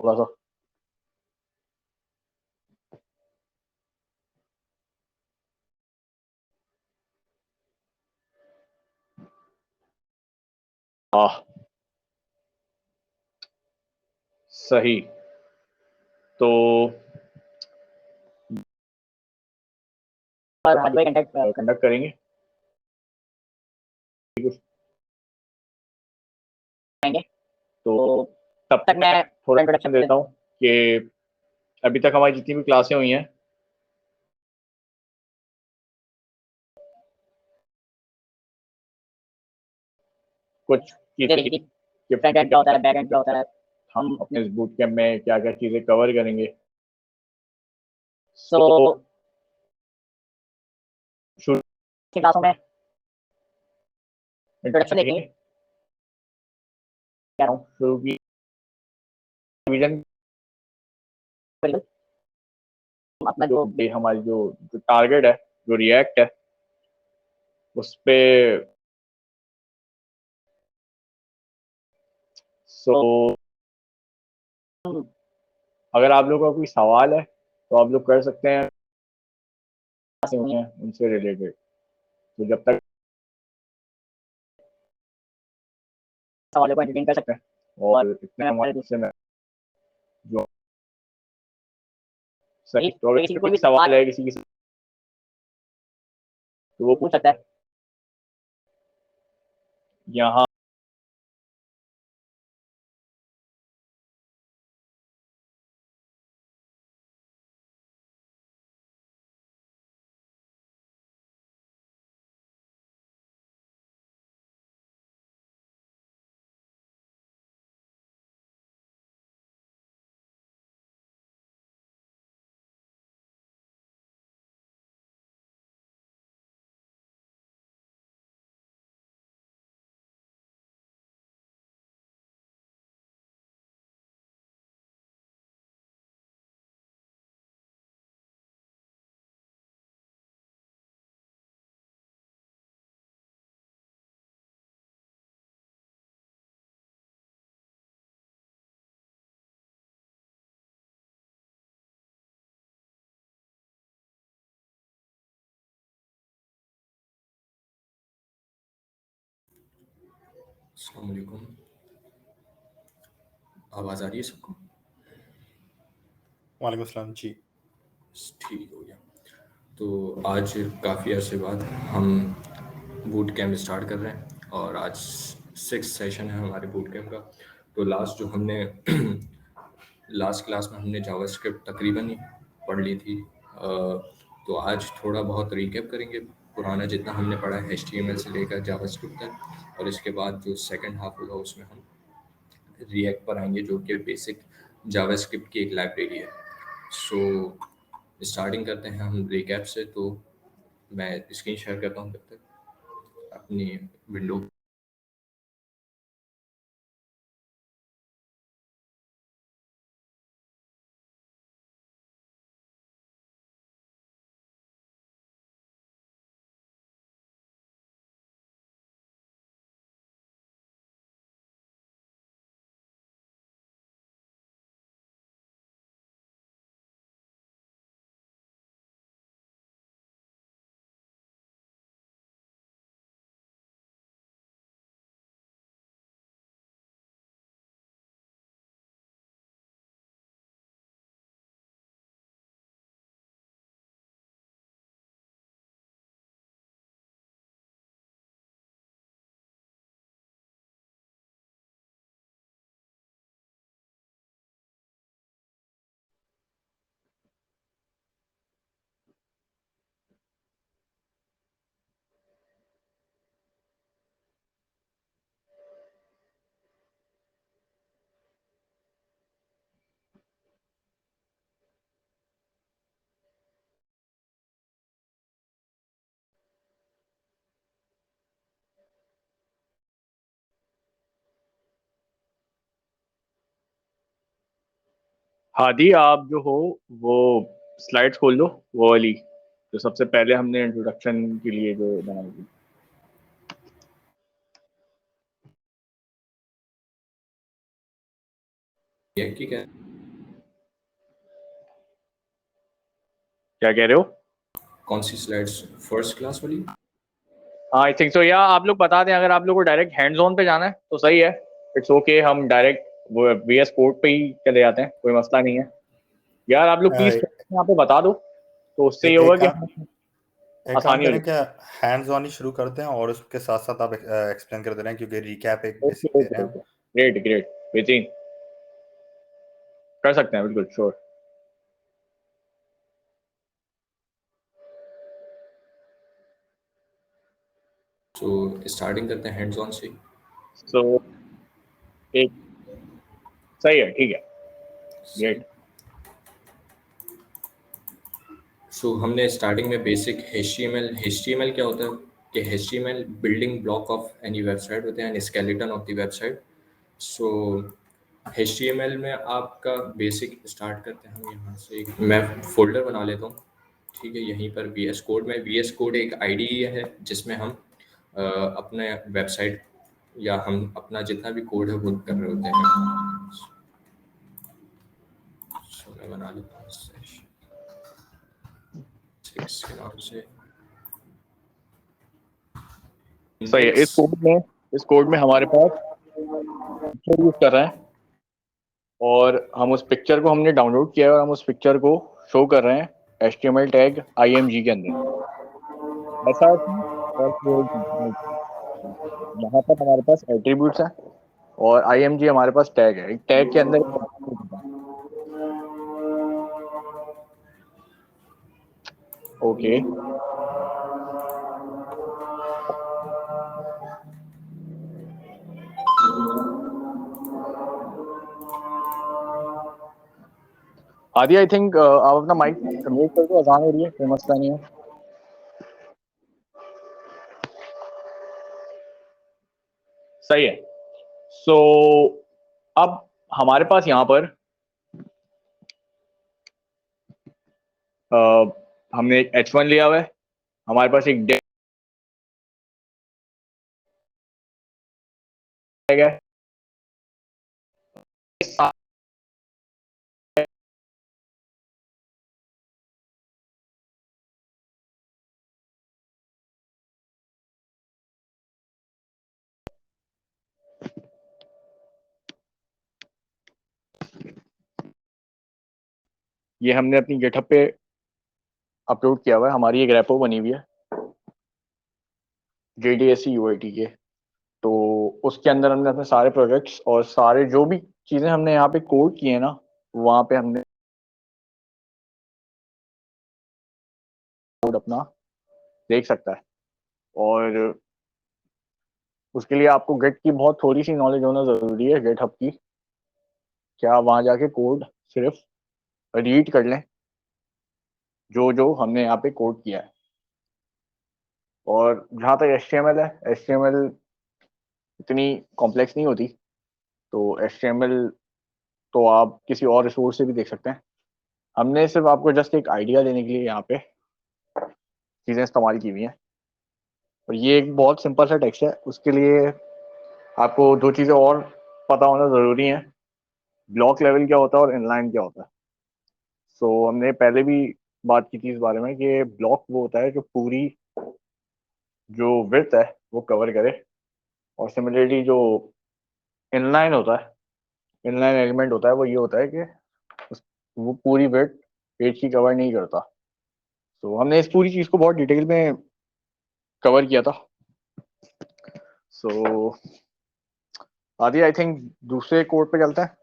थोड़ा सा। हाँ सही। तो कंडक्ट करेंगे तो तब तक मैं थोड़ा इंट्रोडक्शन देता हूँ कि अभी तक हमारी जितनी भी क्लासें हुई हैं कुछ चीजें देखी कि फ्रंट एंड क्या होता है, बैक एंड क्या होता है, हम अपने इस बूट कैंप में क्या क्या चीजें कवर करेंगे। सो शुरू की क्लासों में इंट्रोडक्शन देखेंगे, कह रहा हूँ शुरू की रिवीजन अपना जो हमारी जो टारगेट है, जो रिएक्ट है, उस पे सो अगर आप लोगों का कोई सवाल है तो आप लोग कर सकते हैं उनसे रिलेटेड। तो जब तक सवालों को एंटरटेन कर सकते हैं और इतने हमारे दूसरे में जो सही तो अगर किसी को भी सवाल है किसी की तो वो पूछ सकता है यहाँ। अस्सलाम वालेकुम, आवाज़ आ रही है सबको? वालेकुम अस्सलाम जी। ठीक हो गया। तो आज काफ़ी अरसे बाद हम बूट कैंप स्टार्ट कर रहे हैं और आज 6th सेशन है हमारे बूट कैंप का। तो लास्ट जो हमने लास्ट क्लास में हमने जावास्क्रिप्ट तकरीबन ही पढ़ ली थी। तो आज थोड़ा बहुत रिकैप करेंगे पुराना जितना हमने पढ़ा है HTML से लेकर जावास्क्रिप्ट तक, और इसके बाद जो सेकंड हाफ होगा उसमें हम रिएक्ट पर आएंगे जो कि बेसिक जावास्क्रिप्ट की एक लाइब्रेरी है। सो स्टार्टिंग करते हैं हम रिकैप से। तो मैं स्क्रीन शेयर करता हूँ तब तक अपनी विंडो। हादी आप जो हो वो स्लाइड्स खोल लो, वो वाली जो सबसे पहले हमने इंट्रोडक्शन के लिए जो बनाई थी। रिएक्ट की क्या क्या कह रहे हो? कौन सी स्लाइड्स, फर्स्ट क्लास वाली? आई थिंक सो, या आप लोग बता दें, अगर आप लोग को डायरेक्ट हैंड जोन पे जाना है तो सही है, इट्स ओके, हम डायरेक्ट वो VS कोड पे ही चले जाते हैं, कोई मसला नहीं है। यार आप लोग प्लीज यहाँ पे बता दो, तो उससे ये होगा एक कि काम हमें एक काम आसानी हो करें क्या, हैंड्स ऑन ही शुरू करते हैं और उसके साथ साथ आप एक्सप्लेन कर दे रहे हैं, क्योंकि रिकैप एक जाए। बेसिक दे रहे हैं। ग्रेट ग्रेट, बेहतरीन, कर सकते हैं, बिल्कुल श्योर। तो स्टार्टिंग करते हैं हैंड्स ऑन से। सो एक सही है, ठीक है, ग्रेट। सो हमने स्टार्टिंग में बेसिक HTML क्या होता है कि HTML building block of any website होते हैं, skeleton of the website. So HTML में आपका बेसिक स्टार्ट करते हैं हम यहाँ से। मैं फोल्डर बना लेता हूँ, ठीक है। यहीं पर VS कोड में, VS कोड एक IDE है जिसमें हम अपने वेबसाइट या हम अपना जितना भी कोड है वो कर रहे होते हैं। सो मैं बना लेता हूँ सेशन 6 के नाम से। सही है। इस कोड में हमारे पास पिक्चर यूज कर रहे हैं, और हम उस पिक्चर को हमने डाउनलोड किया है, और हम उस पिक्चर को शो कर रहे हैं HTML टैग IMG के अंदर। ऐसा है कि यहाँ पर हमारे पास एट्रीब्यूट्स हैं, और IMG हमारे पास टैग है। एक टैग के अंदर ओके, आदि आई थिंक आप अपना माइक म्यूट कर दो, आसान हो रही है, कोई मसला नहीं है। सही है। सो अब हमारे पास यहाँ पर हमने एक H1 लिया हुआ है, हमारे पास एक टैग है, ये हमने अपनी गिटहब पे अपलोड किया हुआ है, हमारी एक रेपो बनी हुई है JDSC UIT के। तो उसके अंदर हमने अपने सारे प्रोजेक्ट्स और सारे जो भी चीज़ें हमने यहाँ पे कोड किए हैं ना, वहाँ पे हमने कोड अपना देख सकता है। और उसके लिए आपको गेट की बहुत थोड़ी सी नॉलेज होना ज़रूरी है, गेटहब की। क्या वहाँ जाके कोड सिर्फ रीड कर लें जो जो हमने यहाँ पे कोड किया है। और जहाँ तक HTML है, HTML इतनी कॉम्प्लेक्स नहीं होती, तो HTML तो आप किसी और रिसोर्स से भी देख सकते हैं। हमने सिर्फ आपको जस्ट एक आइडिया देने के लिए यहाँ पे चीज़ें इस्तेमाल की हुई हैं। और ये एक बहुत सिंपल सा टेक्स्ट है, उसके लिए आपको दो चीज़ें और पता होना ज़रूरी है, ब्लॉक लेवल क्या होता है और इनलाइन क्या होता है। सो हमने पहले भी बात की थी इस बारे में कि ब्लॉक वो होता है जो पूरी जो विड्थ है वो कवर करे, और सिमिलरली जो इनलाइन होता है, इनलाइन एलिमेंट होता है, वो ये होता है कि वो पूरी विड्थ पेज की कवर नहीं करता। तो हमने इस पूरी चीज़ को बहुत डिटेल में कवर किया था। सो आदि आई थिंक दूसरे कोड पे चलते हैं।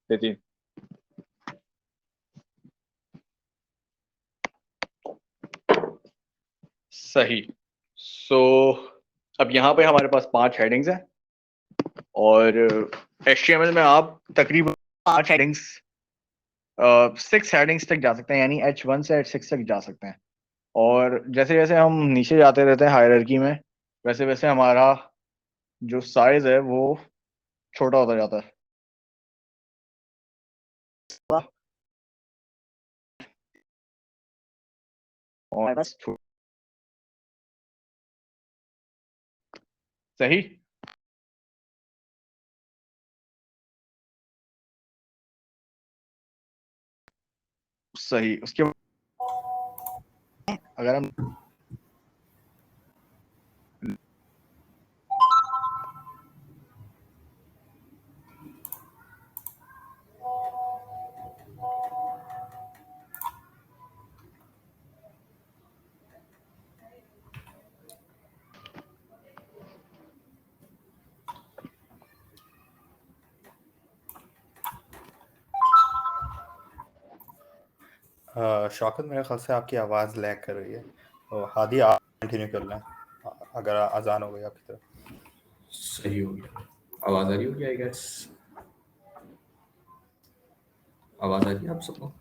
नितिन, सही। सो अब यहाँ पे हमारे पास 5 हेडिंग्स हैं, और HTML में आप तकरीबन 5 हेडिंग्स 6 हेडिंग्स तक जा सकते हैं, यानी H1 से H6 तक जा सकते हैं। और जैसे जैसे हम नीचे जाते रहते हैं हायरार्की में, वैसे वैसे हमारा जो साइज है वो छोटा होता जाता है। और बस सही। सही। उसके अगर हम शौकत, मेरे ख्याल से आपकी आवाज़ लैग कर रही है। तो हादी, आप कंटिन्यू कर लें अगर अजान हो गई आपकी तरफ। सही हो गया। आवाज़ आ रही होगी आई गेस। आवाज़ आ रही है आप सबको?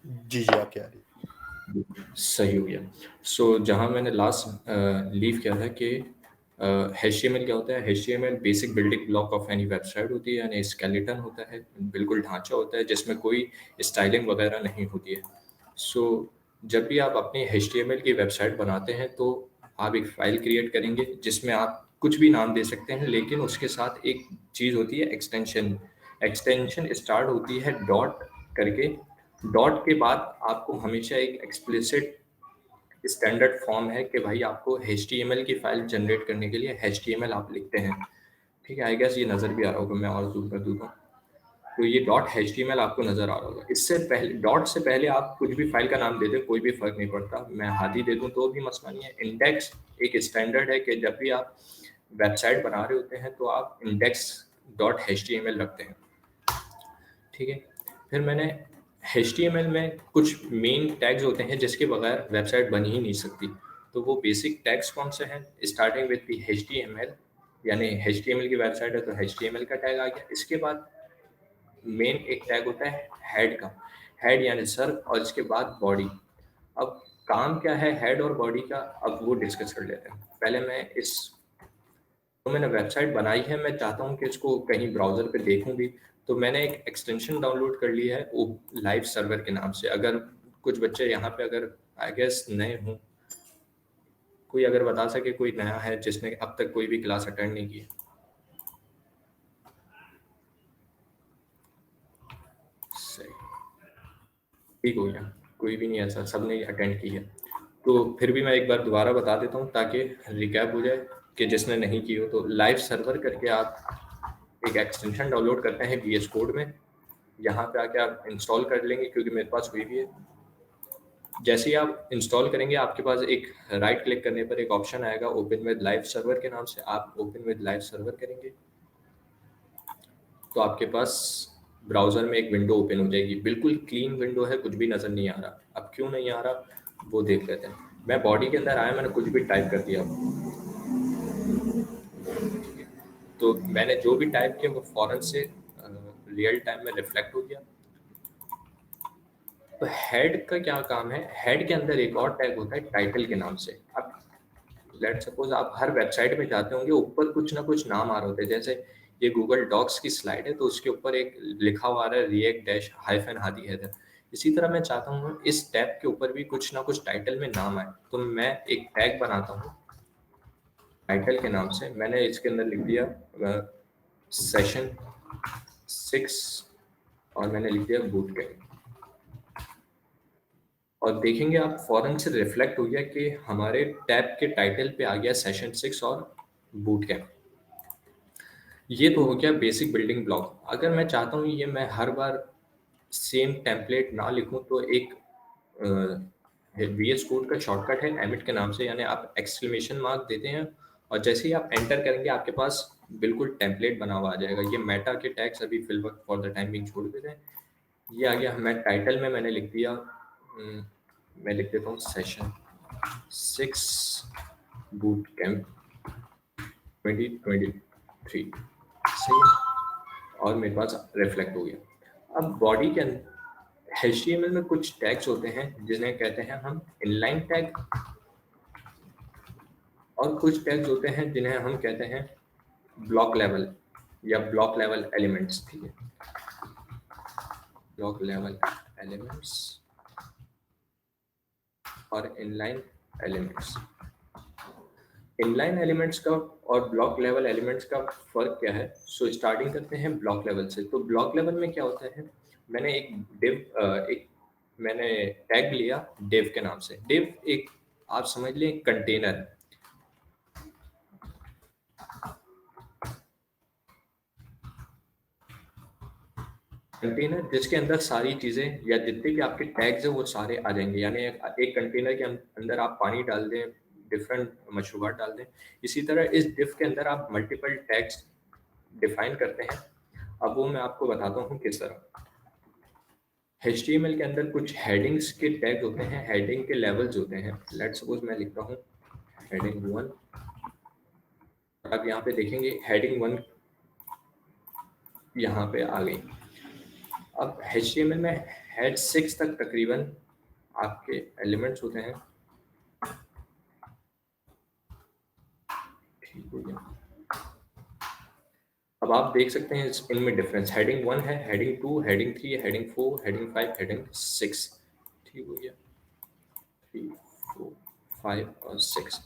जी जी, आपकी आ रही है। सही हो गया। सो जहाँ मैंने लास्ट लीव किया था कि HTML क्या होता है। HTML basic building block of any website होती है, यानी स्केलेटन होता है, बिल्कुल ढांचा होता है जिसमें कोई स्टाइलिंग वगैरह नहीं होती है। सो जब भी आप अपनी HTML की वेबसाइट बनाते हैं तो आप एक फ़ाइल क्रिएट करेंगे जिसमें आप कुछ भी नाम दे सकते हैं, लेकिन उसके साथ एक चीज़ होती है एक्सटेंशन। एक्सटेंशन स्टार्ट होती है डॉट करके। डॉट के बाद आपको हमेशा एक एक्सप्लिसिट स्टैंडर्ड फॉर्म है कि भाई आपको HTML की फाइल जनरेट करने के लिए HTML आप लिखते हैं। ठीक है, आई गेस ये नज़र भी आ रहा होगा, मैं और जूम कर दूंगा। तो ये डॉट HTML आपको नज़र आ रहा होगा। इससे पहले, डॉट से पहले आप कुछ भी फाइल का नाम दे दें, कोई भी फ़र्क नहीं पड़ता। मैं हादी दे दूँ तो भी मसला नहीं है। इंडेक्स एक स्टैंडर्ड है कि जब भी आप वेबसाइट बना रहे होते हैं तो आप इंडेक्स डॉट HTML रखते हैं। ठीक है, फिर मैंने HTML में कुछ मेन टैग्स होते हैं जिसके बगैर वेबसाइट बन ही नहीं सकती। तो वो बेसिक टैग्स कौन से हैं? स्टार्टिंग विद दी HTML, यानी HTML की वेबसाइट है तो HTML का टैग आ गया। इसके बाद मेन एक टैग होता है हेड का। हेड यानी सर, और इसके बाद बॉडी। अब काम क्या है हेड और बॉडी का, अब वो डिस्कस कर लेते हैं। पहले मैं तो मैंने वेबसाइट बनाई है, मैं चाहता हूँ कि इसको कहीं ब्राउज़र पे देखूँ भी, तो मैंने एक एक्सटेंशन डाउनलोड कर ली है वो लाइव सर्वर के नाम से। अगर कुछ बच्चे यहाँ पे अगर आई गेस नए हों, कोई अगर बता सके कोई नया है जिसने अब तक कोई भी क्लास अटेंड नहीं की है। सही, ठीक हो गया, कोई भी नहीं ऐसा, सब ने अटेंड की है। तो फिर भी मैं एक बार दोबारा बता देता हूँ ताकि रिकैप हो जाए कि जिसने नहीं की हो। तो लाइव सर्वर करके आप एक एक्सटेंशन डाउनलोड करते हैं VS कोड में। यहाँ पे आके आप इंस्टॉल कर लेंगे, क्योंकि मेरे पास हुई भी है। जैसे ही आप इंस्टॉल करेंगे आपके पास एक राइट क्लिक करने पर एक ऑप्शन आएगा ओपन विद लाइव सर्वर के नाम से। आप ओपन विद लाइव सर्वर करेंगे तो आपके पास ब्राउज़र में एक विंडो ओपन हो जाएगी। बिल्कुल क्लीन विंडो है, कुछ भी नज़र नहीं आ रहा। अब क्यों नहीं आ रहा वो देख लेते हैं। मैं बॉडी के अंदर आया, मैंने कुछ भी टाइप कर दिया, तो मैंने जो भी टाइप किया वो फ़ौरन से रियल टाइम में रिफ्लेक्ट हो गया। तो हेड का क्या काम है? हेड के अंदर एक और टैग होता है टाइटल के नाम से। अब लेट सपोज आप हर वेबसाइट में जाते होंगे, ऊपर कुछ ना कुछ नाम आ रहे होते हैं। जैसे ये गूगल डॉक्स की स्लाइड है तो उसके ऊपर एक लिखा हुआ आ रहा है React dash hyphen Hadi Haider. इसी तरह मैं चाहता हूँ इस टैब के ऊपर भी कुछ ना कुछ टाइटल में नाम आए, तो मैं एक टैग बनाता हूँ टाइटल के नाम से। मैंने इसके अंदर लिख दिया सेशन 6 और मैंने लिख दिया बूट कैम्प। और देखेंगे आप फ़ौरन से रिफ्लेक्ट हो गया कि हमारे टैब के टाइटल पे आ गया सेशन 6 और बूट कैम्प। ये तो हो गया बेसिक बिल्डिंग ब्लॉक। अगर मैं चाहता हूँ ये मैं हर बार सेम टेम्पलेट ना लिखूँ तो एक VS कोड का शॉर्टकट है एमिट के नाम से, यानी आप एक्सक्लेमेशन मार्क देते हैं और जैसे ही आप एंटर करेंगे आपके पास बिल्कुल टेम्पलेट बना हुआ आ जाएगा। ये मेटा के टैग्स अभी फिल वक्त फॉर द टाइमिंग छोड़ देते हैं। ये आ गया। मैं टाइटल में मैंने लिख दिया, मैं लिख देता हूँ सेशन 6 बूट कैम्प 2023। सही है, और मेरे पास रिफ्लेक्ट हो गया। अब बॉडी के अंदर HTML में कुछ टैग्स होते हैं जिन्हें कहते हैं हम इनलाइन टैग, और कुछ टैग्स होते हैं जिन्हें हम कहते हैं ब्लॉक लेवल या ब्लॉक लेवल एलिमेंट्स। ठीक है, ब्लॉक लेवल एलिमेंट्स और इनलाइन एलिमेंट्स। इनलाइन एलिमेंट्स का और ब्लॉक लेवल एलिमेंट्स का फ़र्क क्या है? सो स्टार्टिंग करते हैं ब्लॉक लेवल से। तो ब्लॉक लेवल में क्या होता है? मैंने एक मैंने टैग लिया div के नाम से। div एक आप समझ लें एक कंटेनर, जिसके अंदर सारी चीजें या जितने भी आपके टैग्स हैं वो सारे आ जाएंगे। यानी एक कंटेनर के अंदर आप पानी डाल दें, डिफरेंट मशरूबात डाल दें, इसी तरह इस div के अंदर आप मल्टीपल टैग्स डिफाइन करते हैं। अब वो मैं आपको बताता हूँ किस तरह। HTML के अंदर कुछ हेडिंग्स के टैग होते हैं, हेडिंग के लेवल्स होते हैं। लेट्स सपोज मैं लिखता हूँ हेडिंग 1, आप यहाँ पे देखेंगे हेडिंग 1 यहाँ पे आ गई। अब HTML में हेड 6 तक तकरीबन आपके एलिमेंट्स होते हैं, ठीक हो गया। अब आप देख सकते हैं इनमें डिफरेंस, हेडिंग 1 है, heading 2, heading 3, heading 4, heading 5, heading 6, ठीक हो गया, 3, 4, 5 और 6।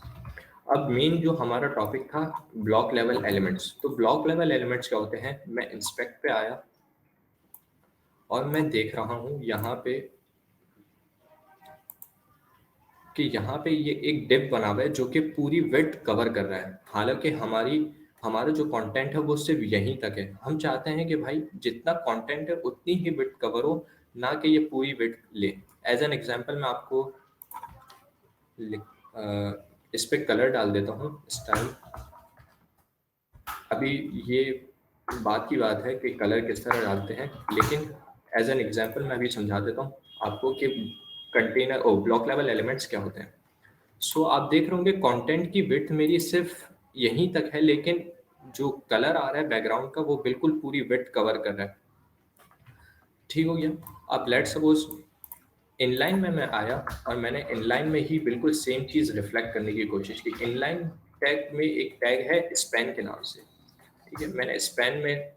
अब मेन जो हमारा टॉपिक था ब्लॉक लेवल एलिमेंट्स। तो ब्लॉक लेवल एलिमेंट्स क्या होते हैं? मैं इंस्पेक्ट पे आया और मैं देख रहा हूँ यहाँ पे कि यहाँ पे ये एक डिव बना हुआ है जो कि पूरी विड्थ कवर कर रहा है। हालांकि हमारा जो कंटेंट है वो सिर्फ यहीं तक है। हम चाहते हैं कि भाई जितना कंटेंट है उतनी ही विड्थ कवर हो, ना कि ये पूरी विड्थ ले। एज एन एग्जांपल मैं आपको इस पे कलर डाल देता हूँ, स्टाइल। अभी ये बात की बात है कि कलर किस तरह डालते हैं, लेकिन एज एन एग्जांपल मैं अभी समझा देता हूँ आपको कि कंटेनर और ब्लॉक लेवल एलिमेंट्स क्या होते हैं। सो आप देख रहे होंगे कंटेंट की विड्थ मेरी सिर्फ यहीं तक है, लेकिन जो कलर आ रहा है बैकग्राउंड का वो बिल्कुल पूरी विड्थ कवर कर रहा है, ठीक हो गया। अब लेट सपोज इनलाइन में मैं आया और मैंने इनलाइन में ही बिल्कुल सेम चीज रिफ्लेक्ट करने की कोशिश की। इनलाइन टैग में एक टैग है स्पैन के नाम से, ठीक है। मैंने स्पैन में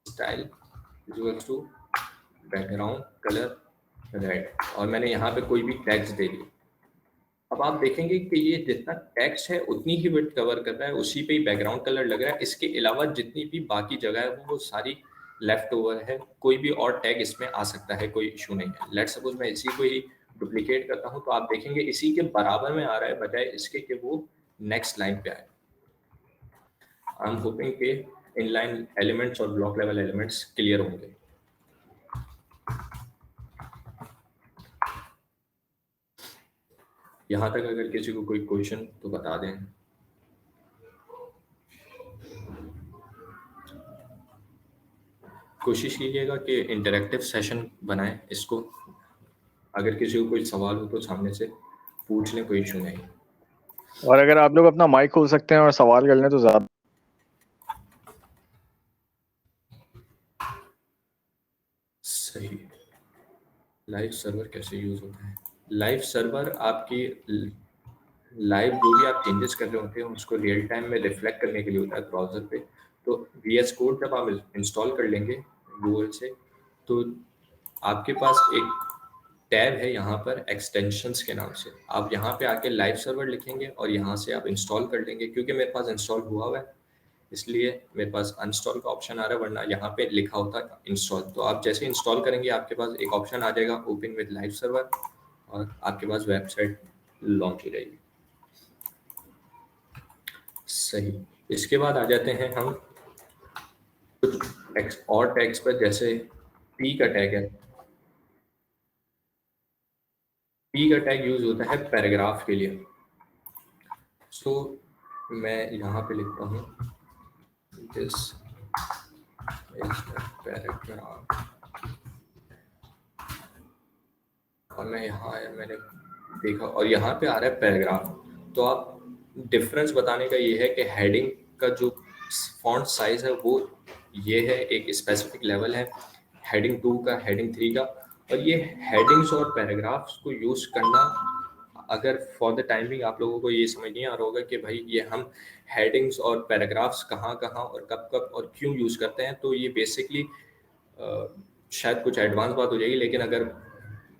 style equals to background colour red और मैंने यहाँ पे कोई भी टैग्स दे दिए। अब आप देखेंगे कि ये जितना टेक्स्ट है उतनी ही विड्थ कवर कर रहा है, उसी पे ही बैकग्राउंड कलर लग रहा है। इसके अलावा जितनी भी बाकी जगह है वो सारी लेफ्ट ओवर है, कोई भी और टैग इसमें आ सकता है, कोई इशू नहीं है। लेट्स सपोज मैं इसी को ही डुप्लीकेट करता हूँ तो आप देखेंगे इसी के बराबर में आ रहा है, बजाय इसके कि वो नेक्स्ट लाइन पे आए। आई एम होपिंग कि इनलाइन एलिमेंट्स और ब्लॉक लेवल एलिमेंट्स क्लियर होंगे। यहाँ तक अगर किसी को कोई क्वेश्चन तो बता दें। कोशिश कीजिएगा कि इंटरेक्टिव सेशन बनाएं इसको। अगर किसी को कोई सवाल हो तो सामने से पूछ लें, कोई इशू नहीं। और अगर आप लोग अपना माइक खोल सकते हैं और सवाल कर लें तो ज़्यादा। सही। लाइव सर्वर कैसे यूज होता है? लाइव सर्वर आपकी लाइव जो भी आप चेंजेस कर रहे होते हैं उसको रियल टाइम में रिफ्लेक्ट करने के लिए होता है ब्राउजर पे। तो VS कोड जब आप इंस्टॉल कर लेंगे गूगल से तो आपके पास एक टैब है यहाँ पर एक्सटेंशंस के नाम से। आप यहाँ पे आके लाइव सर्वर लिखेंगे और यहाँ से आप इंस्टॉल कर लेंगे। क्योंकि मेरे पास इंस्टॉल हुआ है इसलिए मेरे पास अनइंस्टॉल का ऑप्शन आ रहा है, वरना यहाँ पे लिखा होता है इंस्टॉल। तो आप जैसे इंस्टॉल करेंगे आपके पास एक ऑप्शन आ जाएगा ओपन विद लाइव सर्वर और आपके पास वेबसाइट लॉन्च हो जाएगी। सही। इसके बाद आ जाते हैं हम कुछ और टैग्स पर, जैसे पी का टैग है। पी का टैग यूज होता है पैराग्राफ के लिए। सो मैं यहाँ पे लिखता हूँ दिस इज पैराग्राफ और मैं यहाँ आया, मैंने देखा और यहाँ पे आ रहा है पैराग्राफ। तो आप डिफरेंस बताने का ये है कि हेडिंग का जो फॉन्ट साइज है वो ये है, एक स्पेसिफिक लेवल है हेडिंग 2 का, हेडिंग 3 का। और ये हेडिंग्स और पैराग्राफ्स को यूज करना, अगर फॉर द टाइमिंग आप लोगों को ये समझ नहीं आ रहा होगा कि भाई ये हम हेडिंग्स और पैराग्राफ्स कहाँ कहाँ और कब कब और क्यों यूज करते हैं, तो ये बेसिकली शायद कुछ एडवांस बात हो जाएगी। लेकिन अगर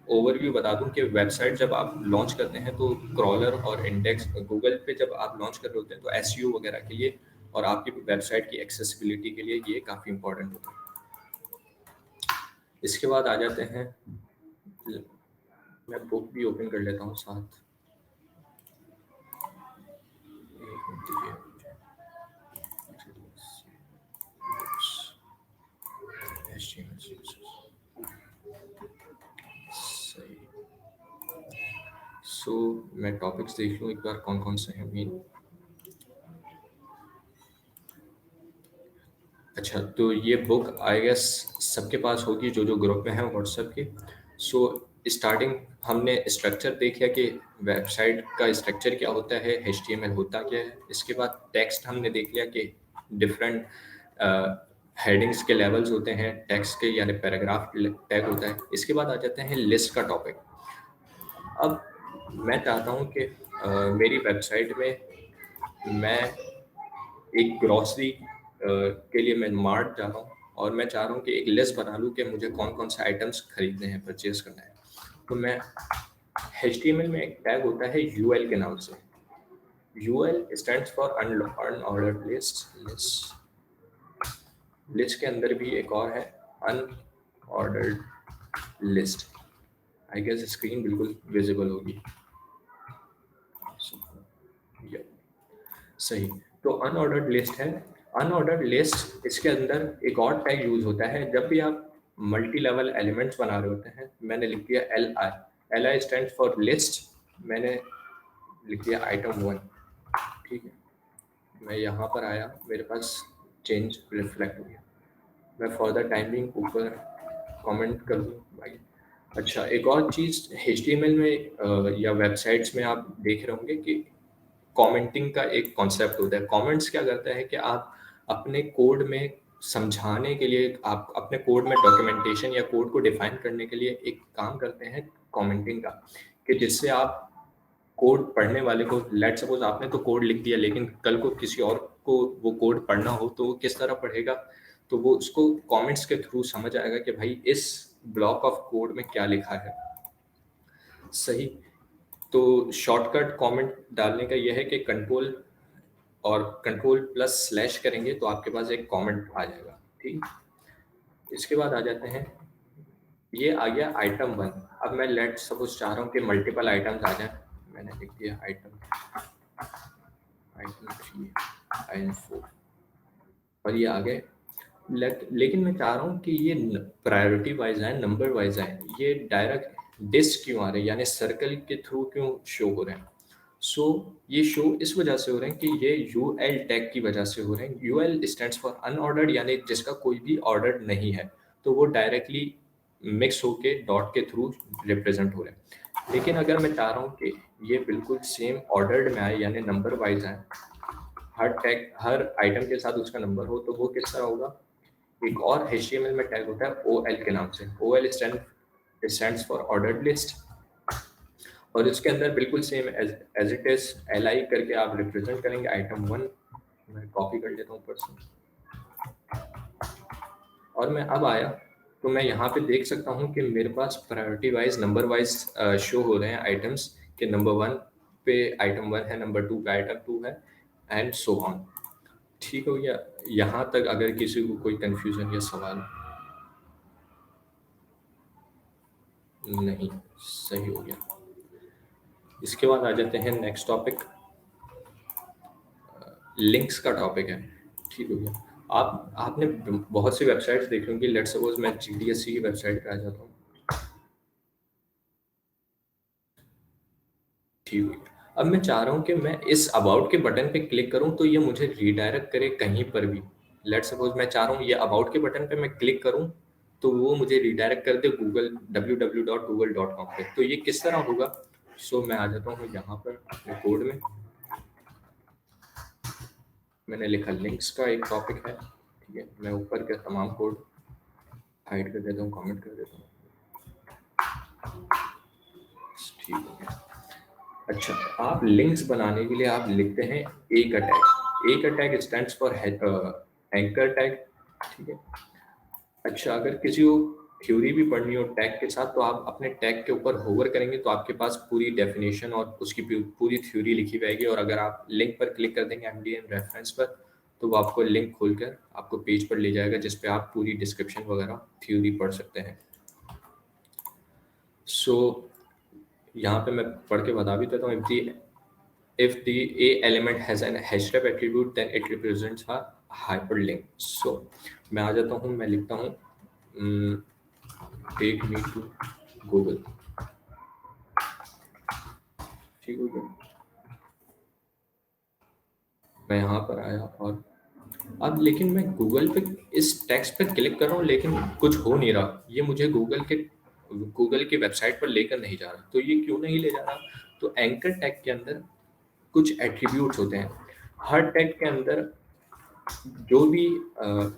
ओवरव्यू बता दूं कि वेबसाइट जब आप लॉन्च करते हैं तो क्रॉलर और इंडेक्स गूगल पे जब आप लॉन्च कर रहे होते हैं तो SEO वगैरह के लिए और आपकी वेबसाइट की एक्सेसिबिलिटी के लिए ये काफ़ी इंपॉर्टेंट होता है। इसके बाद आ जाते हैं, मैं बुक भी ओपन कर लेता हूँ साथ। एक मिनट दीजिए मुझे। सही। सो मैं टॉपिक्स देख लूँ एक बार कौन कौन से हैं मेन। अच्छा, तो ये बुक आई गेस सबके पास होगी जो जो ग्रुप में है व्हाट्सएप के। सो स्टार्टिंग हमने स्ट्रक्चर देख लिया कि वेबसाइट का स्ट्रक्चर क्या होता है, HTML होता क्या है। इसके बाद टेक्स्ट हमने देख लिया कि डिफरेंट हेडिंग्स के लेवल्स होते हैं टेक्स्ट के, यानी पैराग्राफ टैग होता है। इसके बाद आ जाते हैं लिस्ट का टॉपिक। अब मैं चाहता हूँ कि मेरी वेबसाइट में मैं एक ग्रॉसरी के लिए मैं मार्ट जा रहा हूँ और मैं चाह रहा हूँ कि एक लिस्ट बना लूँ कि मुझे कौन कौन से आइटम्स खरीदने हैं, परचेज करना है। तो मैं HTML में एक टैग होता है UL के नाम से। UL stands for unordered list. List के अंदर भी एक और है unordered list. I guess screen बिल्कुल विजिबल होगी। सही, तो अनऑर्डर्ड लिस्ट है। अनऑर्डर्ड लिस्ट, इसके अंदर एक और टैग यूज होता है जब भी आप मल्टी लेवल एलिमेंट्स बना रहे होते हैं। मैंने लिख दिया LI स्टैंड फॉर लिस्ट, मैंने लिख दिया आइटम 1। ठीक है, मैं यहाँ पर आया, मेरे पास चेंज रिफ्लेक्ट हो गया। मैं फर्दर टाइमिंग ऊपर कमेंट कर दूँ भाई। अच्छा, एक और चीज़ HTML में या वेबसाइट्स में आप देख रहे होंगे कि कमेंटिंग का एक कॉन्सेप्ट होता है। कमेंट्स क्या करता है कि आप अपने कोड में समझाने के लिए, आप अपने कोड में डॉक्यूमेंटेशन या कोड को डिफाइन करने के लिए एक काम करते हैं कमेंटिंग का, कि जिससे आप कोड पढ़ने वाले को, लेट सपोज आपने तो कोड लिख दिया लेकिन कल को किसी और को वो कोड पढ़ना हो तो वो किस तरह पढ़ेगा, तो वो उसको कमेंट्स के थ्रू समझ आएगा कि भाई इस ब्लॉक ऑफ कोड में क्या लिखा है। सही, तो शॉर्टकट कमेंट डालने का यह है कि कंट्रोल और कंट्रोल प्लस स्लैश करेंगे तो आपके पास एक कमेंट आ जाएगा। ठीक, इसके बाद आ जाते हैं, ये आ गया आइटम 1। अब मैं लेट सपोज चाह रहा हूँ कि मल्टीपल आइटम्स आ जाए। मैंने लिख दिया आइटम 3 आइटम 4 और ये आ गए। लेकिन मैं चाह रहा हूँ कि ये प्रायोरिटी वाइज आए, नंबर वाइज आए। ये डायरेक्ट डिस्क क्यों आ रहे हैं, यानी सर्कल के थ्रू क्यों शो हो रहे हैं। सो ये शो इस वजह से हो रहे हैं कि ये UL टैग की वजह से हो रहे हैं। UL स्टैंड्स फॉर अनऑर्डर्ड, यानी जिसका कोई भी ऑर्डर नहीं है, तो वो डायरेक्टली मिक्स होके डॉट के थ्रू रिप्रेजेंट हो रहे हैं। लेकिन अगर मैं चाह रहा हूँ कि ये बिल्कुल सेम ऑर्डर्ड में आए, यानी नंबर वाइज आए, हर टैग हर आइटम के साथ उसका नंबर हो, तो वो किस तरह होगा। एक और HTML में टैग होता है OL के नाम से। OL stands for ordered list, और इसके अंदर बिल्कुल same as it is LI करके आप रिप्रेजेंट करेंगे आइटम 1। मैं कॉपी कर लेता हूँ ऊपर से, और मैं अब आया तो मैं यहाँ पे देख सकता हूँ कि मेरे पास priority wise, number wise show हो रहे हैं आइटम्स के। नंबर 1 पे आइटम 1 है, नंबर 2 पे आइटम 2 है, एंड सो ऑन। ठीक हो गया यहाँ तक? अगर किसी को कोई कंफ्यूजन या सवाल नहीं, सही हो गया। इसके बाद आ जाते हैं नेक्स्ट टॉपिक, लिंक्स का टॉपिक है। ठीक हो गया। आपने बहुत सी वेबसाइट्स देखी होंगी। लेट्स सपोज मैं GDSC की वेबसाइट पे आ जाता हूँ। ठीक हो गया। अब मैं चाह रहा हूँ कि मैं इस अबाउट के बटन पे क्लिक करूँ तो ये मुझे रीडायरेक्ट करे कहीं पर भी। लेट्स सपोज मैं चाह रहा हूँ ये अबाउट के बटन पे मैं क्लिक करूँ तो वो मुझे रीडायरेक्ट कर दे गूगल www.google.com पे। तो ये किस तरह होगा। सो मैं आ जाता हूँ यहाँ पर अपने कोड में, मैंने लिखा लिंक्स का एक टॉपिक है। ठीक है, मैं ऊपर के तमाम कोड हाइड कर देता हूँ, कमेंट कर देता हूँ। ठीक हो गया। अच्छा, आप लिंक्स बनाने के लिए आप लिखते हैं एक अटैग। एक अटैग स्टैंड्स फॉर एंकर टैग। ठीक है। अच्छा, अगर किसी को थ्योरी भी पढ़नी हो टैग के साथ तो आप अपने टैग के ऊपर होवर करेंगे तो आपके पास पूरी डेफिनेशन और उसकी पूरी थ्योरी लिखी रहेगी। और अगर आप लिंक पर क्लिक कर देंगे MDN रेफरेंस पर तो वो आपको लिंक खोलकर आपको पेज पर ले जाएगा जिस पे आप पूरी डिस्क्रिप्शन वगैरह थ्योरी पढ़ सकते हैं। सो यहाँ पे मैं पढ़ के बता भी देता हूँ, if the a element has an href attribute then it represents a hyperlink. So मैं आ जाता हूँ, मैं लिखता हूँ take me to Google, ठीक हो गया। मैं यहाँ पर आया और अब लेकिन मैं गूगल पे इस टेक्स्ट पे क्लिक कर रहा हूँ लेकिन कुछ हो नहीं रहा, ये मुझे गूगल की वेबसाइट पर लेकर नहीं जा रहा। तो ये क्यों नहीं ले जा रहा? तो एंकर टैग के अंदर कुछ एट्रीब्यूट्स होते हैं। हर टैग के अंदर जो भी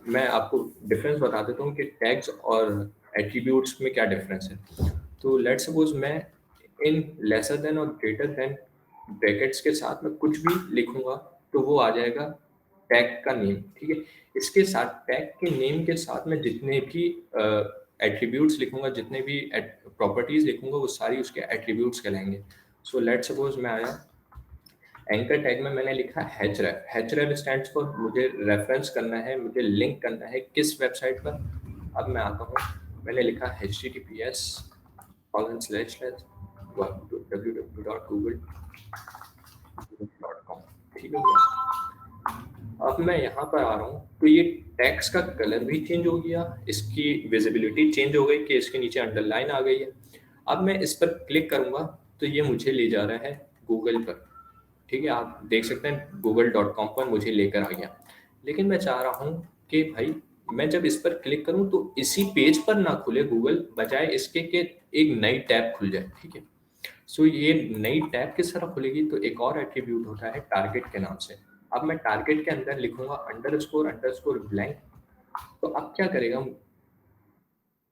मैं आपको डिफरेंस बता देता हूँ कि टैग्स और एट्रीब्यूट्स में क्या डिफरेंस है। तो लेट्स सपोज मैं इन लेसर देन और ग्रेटर देन ब्रैकेट्स के साथ में कुछ भी लिखूंगा तो वो आ जाएगा टैग का नेम, ठीक है। इसके साथ टैग के नेम के साथ में जितने भी एट्रीब्यूट्स लिखूंगा, जितने भी प्रॉपर्टीज लिखूंगा, वो सारी उसके एट्रीब्यूट्स कहलाएंगे। सो लेट्स सपोज मैं आया एंकर टैग में, मैंने लिखा href। href स्टैंड्स फॉर मुझे रेफरेंस करना है, मुझे लिंक करना है किस वेबसाइट पर। अब मैं आता हूँ, मैंने लिखा https://www.google.com, ठीक है। अब मैं यहाँ पर आ रहा हूँ तो ये टेक्स्ट का कलर भी चेंज हो गया, इसकी विजिबिलिटी चेंज हो गई कि इसके नीचे अंडरलाइन आ गई है। अब मैं इस पर क्लिक करूँगा तो ये मुझे ले जा रहा है गूगल पर, ठीक है। आप देख सकते हैं google.com पर मुझे लेकर आ गया। लेकिन मैं चाह रहा हूँ कि भाई मैं जब इस पर क्लिक करूँ तो इसी पेज पर ना खुले गूगल, बजाय इसके कि एक नई टैब खुल जाए, ठीक है। सो ये नई टैब किस तरह खुलेगी? तो एक और एट्रीब्यूट होता है टारगेट के नाम से। अब मैं टारगेट के अंदर लिखूंगा अंडरस्कोर ब्लैंक। तो अब क्या करेगा,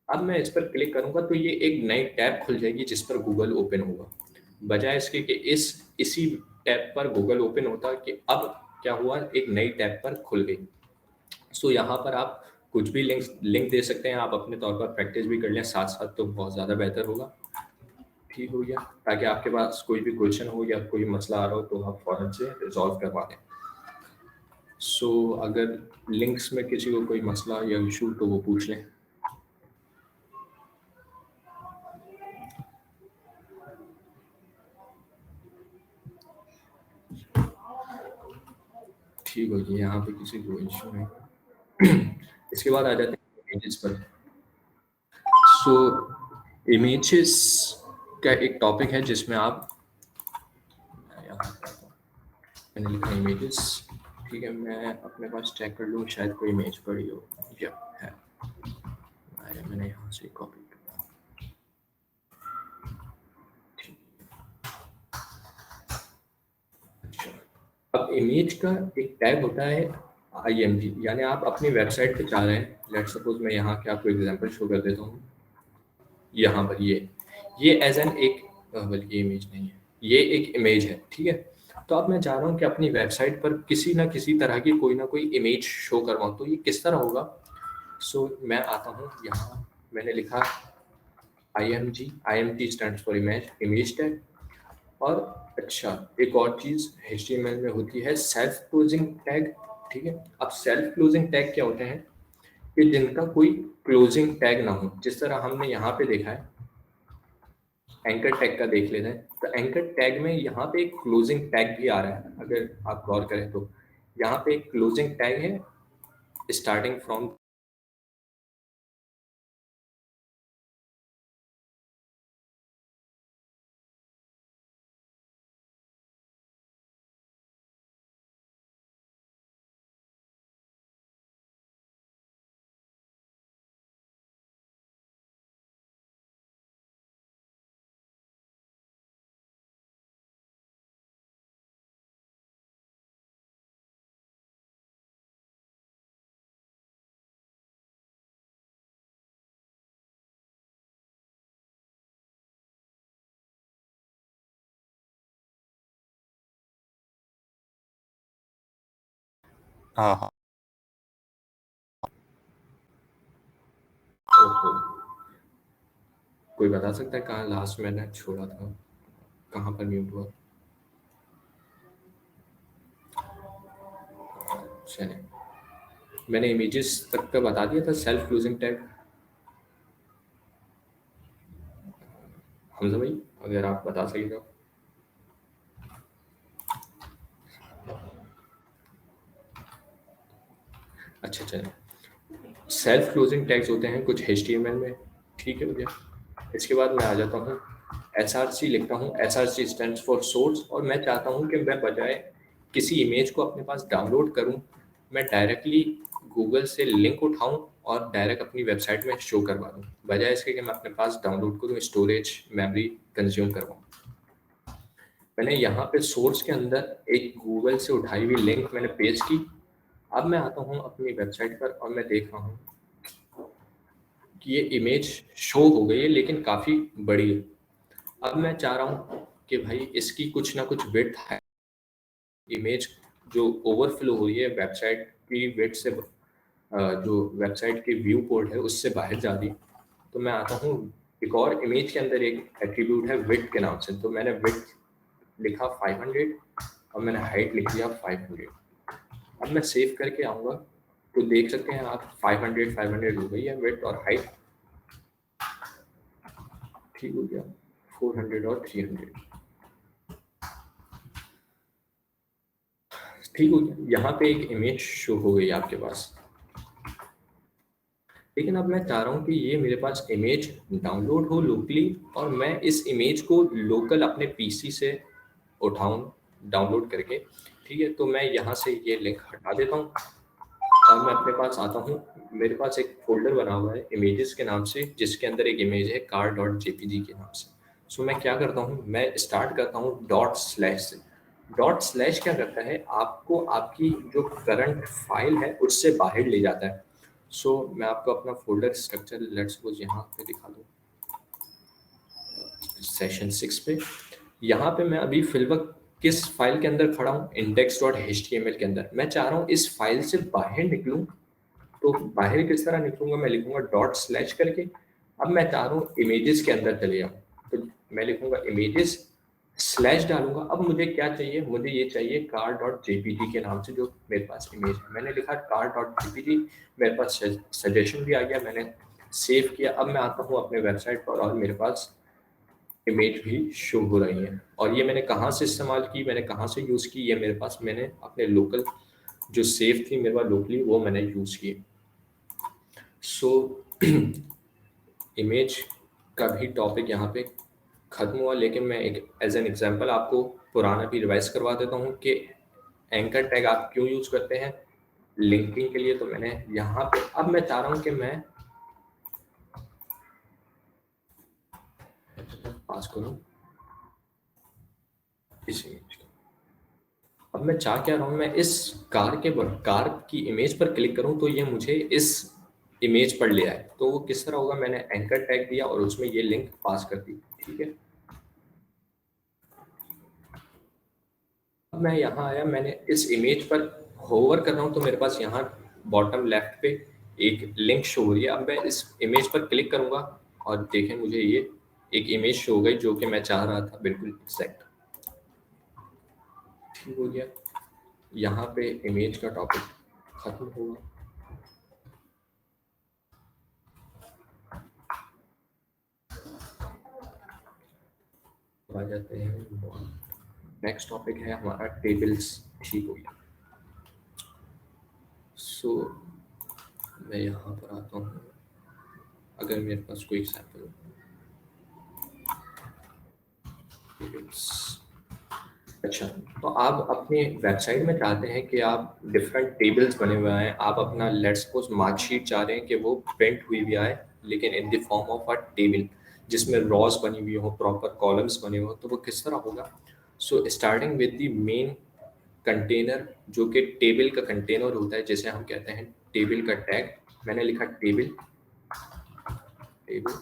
अब मैं इस पर क्लिक करूंगा तो ये एक नई टैब खुल जाएगी जिस पर गूगल ओपन होगा, बजाय इसके कि इसी टैब पर गूगल ओपन होता कि अब क्या हुआ, एक नई टैब पर खुल गई। सो यहाँ पर आप कुछ भी लिंक दे सकते हैं, आप अपने तौर पर प्रैक्टिस भी कर लें साथ साथ, तो बहुत ज़्यादा बेहतर होगा, ठीक हो गया। ताकि आपके पास कोई भी क्वेश्चन हो या कोई मसला आ रहा हो तो आप फौरन से रिजॉल्व करवा दें। सो अगर लिंक्स में किसी को कोई मसला या इशू तो वो पूछ लें। ठीक हो गया, यहाँ पे किसी को इशू नहीं। इसके बाद आ जाते हैं इमेजेस पर। सो इमेजेस का एक टॉपिक है जिसमें आप, मैंने लिखा इमेजेस, ठीक है। मैं अपने पास चेक कर लूँ, शायद कोई इमेज पड़ी हो, या है, मैंने यहाँ से कॉपी किया। अच्छा, अब इमेज का एक टैग होता है IMG, यानी आप अपनी वेबसाइट पे चाह रहे हैं, लेट्स सपोज मैं यहाँ के आपको एग्जांपल शो कर देता हूँ। यहाँ पर ये एज एन एक, बल्कि इमेज नहीं है, ये एक इमेज है, ठीक है। तो अब मैं चाह रहा हूँ कि अपनी वेबसाइट पर किसी ना किसी तरह की कोई ना कोई इमेज शो करवाऊँ, तो ये किस तरह होगा? सो मैं आता हूँ यहाँ, मैंने लिखा IMG stands for image tag. और अच्छा, एक और चीज़ HTML में होती है सेल्फ क्लोजिंग टैग, ठीक है। अब सेल्फ क्लोजिंग टैग क्या होते हैं कि जिनका कोई क्लोजिंग टैग ना हो, जिस तरह हमने यहाँ पे देखा है, एंकर टैग का देख लेते हैं। तो एंकर टैग में यहाँ पे एक क्लोजिंग टैग भी आ रहा है, अगर आप गौर करें तो यहाँ पे एक क्लोजिंग टैग है स्टार्टिंग फ्रॉम। हाँ हाँ ओहो, कोई बता सकता है कहाँ लास्ट मैंने छोड़ा था, कहाँ पर म्यूट हुआ? चलिए, मैंने इमेजेस तक का बता दिया था, सेल्फ क्लोजिंग टैग। हमजा भाई अगर आप बता सके तो। अच्छा चलिए, सेल्फ क्लोजिंग टैग्स होते हैं कुछ HTML में, ठीक है भैया। इसके बाद मैं आ जाता हूँ, SRC लिखता हूँ, SRC स्टैंड्स फॉर सोर्स, और मैं चाहता हूँ कि मैं बजाय किसी इमेज को अपने पास डाउनलोड करूँ, मैं डायरेक्टली गूगल से लिंक उठाऊँ और डायरेक्ट अपनी वेबसाइट में शो करवा दूँ, बजाय इसके कि मैं अपने पास डाउनलोड करूँ, स्टोरेज मेमोरी कंज्यूम करवाऊँ। मैंने यहाँ पे सोर्स के अंदर एक गूगल से उठाई हुई लिंक मैंने पेस्ट की। अब मैं आता हूँ अपनी वेबसाइट पर और मैं देख रहा हूँ कि ये इमेज शो हो गई है, लेकिन काफ़ी बड़ी है। अब मैं चाह रहा हूँ कि भाई इसकी कुछ ना कुछ विड्थ है, इमेज जो ओवरफ्लो हो रही है वेबसाइट की विड्थ से, जो वेबसाइट की व्यू पोर्ट है उससे बाहर जा रही है। तो मैं आता हूँ, एक और इमेज के अंदर एक एट्रीब्यूट है विड्थ के नाम से, तो मैंने विड्थ लिखा 500 और मैंने हाइट लिख दिया 500। अब मैं सेव करके आऊँगा तो देख सकते हैं आप 500 हो गई है विड्थ, और हाइट ठीक हो गया 400 और 300 ठीक हो गया। यहाँ पे एक इमेज शो हो गई आपके पास, लेकिन अब मैं चाह रहा हूँ कि ये मेरे पास इमेज डाउनलोड हो लोकली, और मैं इस इमेज को लोकल अपने पीसी से उठाऊँ डाउनलोड करके, ठीक है। तो मैं यहाँ से ये लिंक हटा देता हूँ और मैं अपने पास आता हूँ। मेरे पास एक फोल्डर बना हुआ है इमेजेस के नाम से, जिसके अंदर एक इमेज है car.jpg के नाम से। सो मैं क्या करता हूँ, मैं स्टार्ट करता हूँ डॉट स्लैश से। डॉट स्लैश क्या करता है, आपको आपकी जो करंट फाइल है उससे बाहर ले जाता है। सो मैं आपको अपना फोल्डर स्ट्रक्चर लेट्स सपोज यहाँ पे दिखा दूँ, सेशन 6 पे। यहाँ पे मैं अभी फिलवक्त किस फाइल के अंदर खड़ा हूँ, index.html के अंदर। मैं चाह रहा हूँ इस फाइल से बाहर निकलूँ, तो बाहर किस तरह निकलूंगा, मैं लिखूंगा डॉट स्लैश करके। अब मैं चाह रहा हूँ इमेजेस के अंदर चले जाऊँ, तो मैं लिखूंगा इमेजेस स्लैश डालूंगा। अब मुझे क्या चाहिए, मुझे ये चाहिए car.jpg के नाम से जो मेरे पास इमेज है। मैंने लिखा car.jpg, मेरे पास सजेशन भी आ गया, मैंने सेव किया। अब मैं आता हूँ अपने वेबसाइट पर और मेरे पास इमेज भी शो हो रही है। और ये मैंने कहाँ से इस्तेमाल की, मैंने कहाँ से यूज़ की, ये मेरे पास मैंने अपने लोकल जो सेव थी मेरे पास लोकली, वो मैंने यूज़ की। सो इमेज का भी टॉपिक यहाँ पे ख़त्म हुआ, लेकिन मैं एक एज एन एग्जांपल आपको पुराना भी रिवाइज करवा देता हूँ कि एंकर टैग आप क्यों यूज़ करते हैं लिंकिंग के लिए। तो मैंने यहाँ पे, अब मैं चाह रहा हूँ कि मैं पास करूँ इस इमेज को। अब मैं चाह क्या रहा हूँ, मैं इस कार की इमेज पर क्लिक करूँ तो ये मुझे इस इमेज पर ले आए। तो वो किस तरह होगा, मैंने एंकर टैग दिया और उसमें ये लिंक पास कर दी, ठीक है। अब मैं यहाँ आया, मैंने इस इमेज पर होवर कर रहा हूँ तो मेरे पास यहाँ बॉटम लेफ्ट पे एक लिंक शो हो रही है। अब मैं इस इमेज पर क्लिक करूँगा और देखें मुझे ये एक इमेज शो हो गई जो कि मैं चाह रहा था, बिल्कुल एग्जैक्ट, ठीक हो गया। यहाँ पे इमेज का टॉपिक खत्म हुआ। आ जाते हैं, नेक्स्ट टॉपिक है हमारा टेबल्स, ठीक हो गया। सो मैं यहाँ पर आता हूँ, अगर मेरे पास कोई एग्जाम्पल टेबल्स। अच्छा, तो आप अपनी वेबसाइट में चाहते हैं कि आप डिफरेंट टेबल्स बने हुए आए, आप अपना लेट्स सपोज मार्कशीट चाह रहे हैं कि वो प्रिंट हुई भी आए, लेकिन in the form of a table, जिसमें रॉज बनी हुई हो, प्रॉपर कॉलम्स बने हो, तो वो किस तरह होगा। So starting with the main container, जो कि टेबल का कंटेनर होता है, जैसे हम कहते हैं टेबल का टैग। मैंने लिखा टेबल, टेबल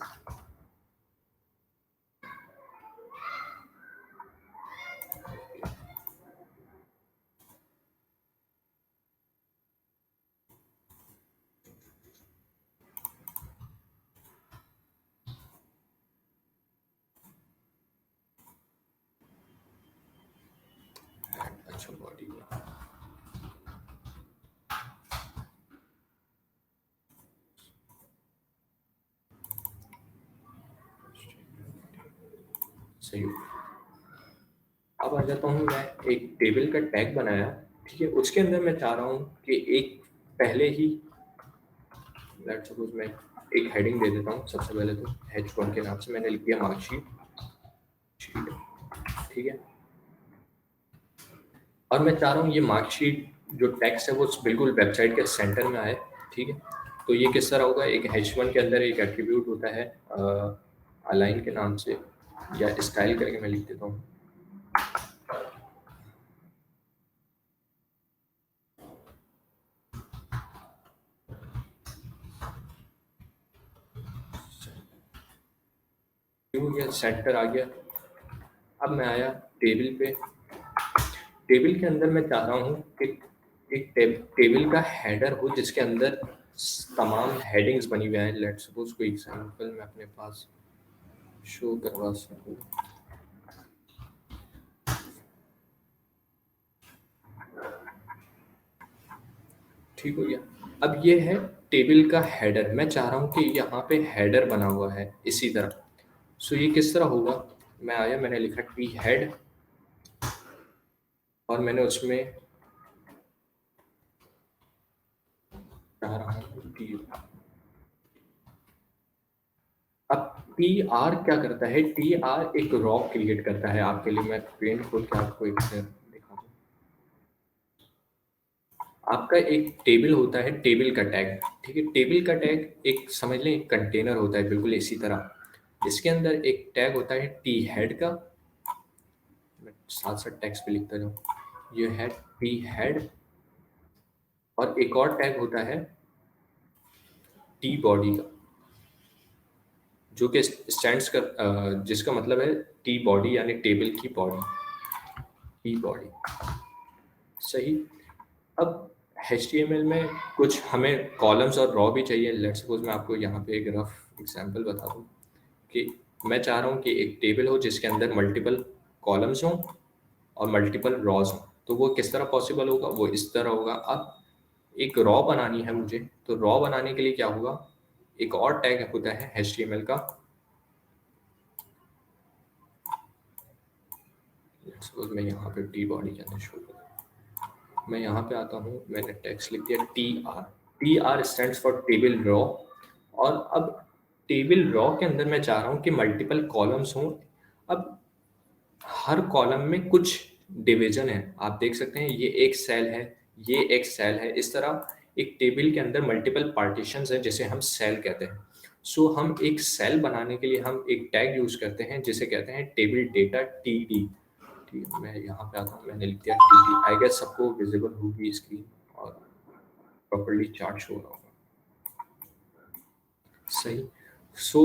अच्छा बॉडी, सही हो। अब आ जाता हूँ, मैं एक टेबल का टैग बनाया, ठीक है, उसके अंदर मैं चाह रहा हूँ कि एक पहले ही लेट्स सपोज मैं एक हेडिंग दे देता हूँ। सबसे पहले तो H1 के नाम से मैंने लिख दिया मार्कशीट, ठीक है। और मैं चाह रहा हूँ ये मार्कशीट जो टेक्स्ट है वो बिल्कुल वेबसाइट के सेंटर में आए, ठीक है। तो ये किस तरह होगा, एक H1 के अंदर एक एट्रीब्यूट होता है अलाइन के नाम से, या स्टाइल करके मैं लिख देता हूँ। सेंटर आ गया। अब मैं आया टेबल पे। टेबल के अंदर मैं चाह रहा हूँ कि एक टेबल का हेडर हो जिसके अंदर तमाम हेडिंग्स बनी हुई हैं। लेट्स सपोज कोई एग्जांपल मैं अपने पास शो करवा सकूँ। ठीक हो गया। अब ये है टेबल का हेडर। मैं चाह रहा हूँ कि यहाँ पे हेडर बना हुआ है इसी तरह। सो ये किस तरह होगा, मैं आया, मैंने लिखा टी हेड और मैंने उसमें चाह रहा हूँ टी। अब टी आर क्या करता है, टी आर एक रॉ क्रिएट करता है। आपके लिए मैं पेंट खोल के आपको एक दिखा दूँ। आपका एक टेबल होता है, टेबल का टैग, ठीक है। टेबल का टैग एक समझ लें एक कंटेनर होता है बिल्कुल इसी तरह। इसके अंदर एक टैग होता है टी हेड का, मैं साथ साथ टेक्स्ट पे लिखता जाऊँ। ये है टी हेड, और एक और टैग होता है टी बॉडी का, जो कि स्टैंड्स कर जिसका मतलब है टी बॉडी, यानी टेबल की बॉडी, टी बॉडी। सही। अब HTML में कुछ हमें कॉलम्स और रॉ भी चाहिए। लेट्स सपोज मैं आपको यहाँ पे एक रफ एग्जांपल बता दूँ कि मैं चाह रहा हूँ कि एक टेबल हो जिसके अंदर मल्टीपल कॉलम्स हों और मल्टीपल रॉज हों। तो वो किस तरह पॉसिबल होगा, वो इस तरह होगा। अब एक रॉ बनानी है मुझे, तो रॉ बनाने के लिए क्या होगा, एक और टैग होता है HTML का। सपोज मैं यहाँ पे टी बॉडी के अंदर शो करूँ, मैं यहाँ पे आता हूँ, मैंने टेक्स्ट लिख दिया T R. T R stands for table raw. और अब टेबल रॉ के अंदर मैं चाह रहा हूँ कि मल्टीपल कॉलम्स हों। अब हर कॉलम में कुछ डिवीजन है, आप देख सकते हैं, ये एक सेल है, ये एक सेल है। इस तरह एक टेबल के अंदर मल्टीपल पार्टीशंस हैं जिसे हम सेल कहते हैं। सो हम एक सेल बनाने के लिए हम एक टैग यूज करते हैं जिसे कहते हैं टेबल डेटा TD। ठीक है, मैं यहाँ पे आता हूँ, मैंने लिख दिया TD। आई गेस सबको विजिबल होगी स्क्रीन और प्रॉपर्ली चार्ट शो होगा। सही। सो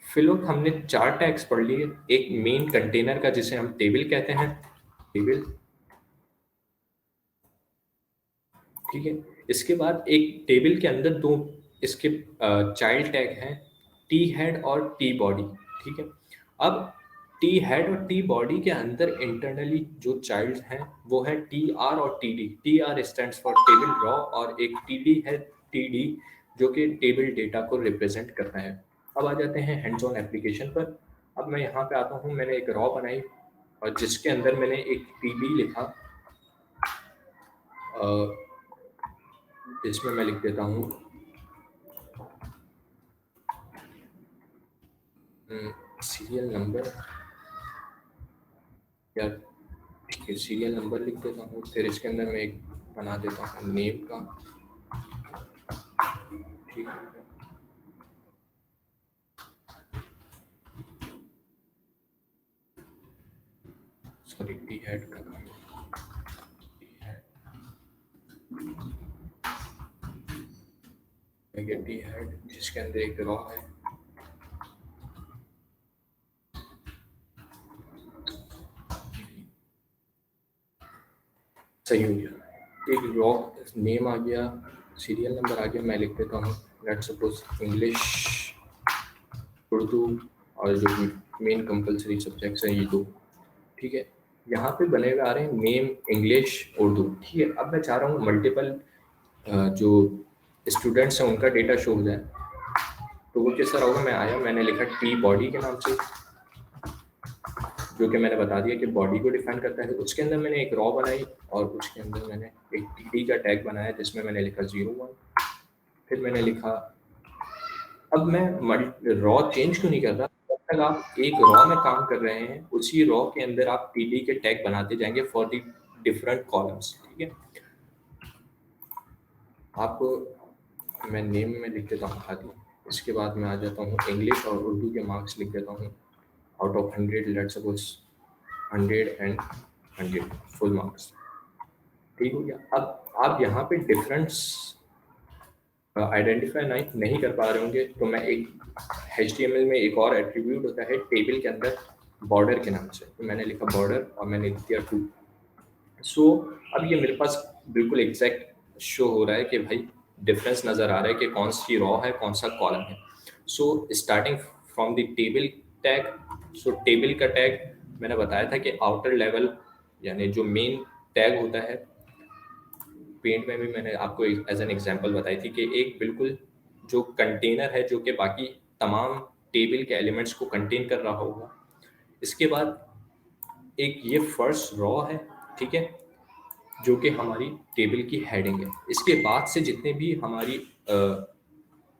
फिलहाल हमने 4 टैग्स पढ़ लिए। एक मेन कंटेनर का जिसे हम टेबल कहते हैं, टेबल, ठीक है। इसके बाद एक टेबल के अंदर 2 इसके चाइल्ड टैग हैं, टी हेड और टी बॉडी, ठीक है। अब टी हेड और टी बॉडी के अंदर इंटरनली जो चाइल्ड हैं वो है टी आर और T D. T R stands for table raw और एक टी डी है TD, जो कि टेबल डेटा को रिप्रेजेंट करता है। अब आ जाते हैं हैंड्स ऑन एप्लीकेशन पर। अब मैं यहाँ पे आता हूँ, मैंने एक रॉ बनाई और जिसके अंदर मैंने एक TD लिखा, इसमें मैं लिख देता हूँ सीरियल नंबर, या ठीक है सीरियल नंबर लिख देता हूँ। फिर इसके अंदर मैं एक बना देता हूँ नेम का, ठीक है। सॉरी, टी हेड का टी हेड जिसके अंदर एक रॉ है, सही हो गया। एक रॉ नेम आ गया, सीरियल नंबर आ गया, मैं लिख देता हूँ लेट्स सपोज इंग्लिश, उर्दू, और जो मेन कंपलसरी सब्जेक्ट्स हैं ये 2, ठीक है। यहाँ पे बने हुए आ रहे हैं नेम, इंग्लिश, उर्दू, ठीक है। अब मैं चाह रहा हूँ मल्टीपल जो स्टूडेंट्स हैं उनका डेटा शो हो जाए, तो वो किस तरह होगा, मैं आया, मैंने लिखा टी बॉडी के नाम से, जो कि मैंने बता दिया कि बॉडी को डिफाइन करता है। उसके अंदर मैंने एक रॉ बनाई और उसके अंदर मैंने एक टीडी का टैग बनाया जिसमें मैंने लिखा 01। फिर मैंने लिखा, अब मैं रॉ चेंज क्यों नहीं कर रहा, जब तक आप एक रॉ में काम कर रहे हैं उसी रॉ के अंदर आप टीडी के टैग बनाते जाएंगे फॉर द डिफरेंट कॉलम्स। ठीक है, आपको मैं नेम में लिख देता हूँ खाली, इसके बाद मैं आ जाता हूँ इंग्लिश और उर्दू के मार्क्स लिख देता हूँ out of 100, let's suppose 100 and 100 full marks. ठीक हो गया। अब आप यहाँ पे डिफरेंस आइडेंटिफाई नहीं कर पा रहे होंगे तो मैं एक HTML में एक और एट्रीब्यूट होता है टेबल के अंदर बॉर्डर के नाम से, तो मैंने लिखा बॉर्डर और मैंने लिख दिया 2। सो अब ये मेरे पास बिल्कुल एग्जैक्ट शो हो रहा है कि भाई डिफरेंस नज़र आ रहा है कि कौन सी रॉ है कौन सा कॉलम है। So starting from the table tag, so table का टैग मैंने बताया था कि आउटर लेवल यानी जो मेन टैग होता है, पेंट में भी मैंने आपको एज एन एग्जांपल बताई थी कि एक बिल्कुल जो कंटेनर है जो कि बाकी तमाम टेबल के एलिमेंट्स को कंटेन कर रहा होगा। इसके बाद एक ये फर्स्ट रॉ है, ठीक है, जो कि हमारी टेबल की हेडिंग है। इसके बाद से जितने भी हमारी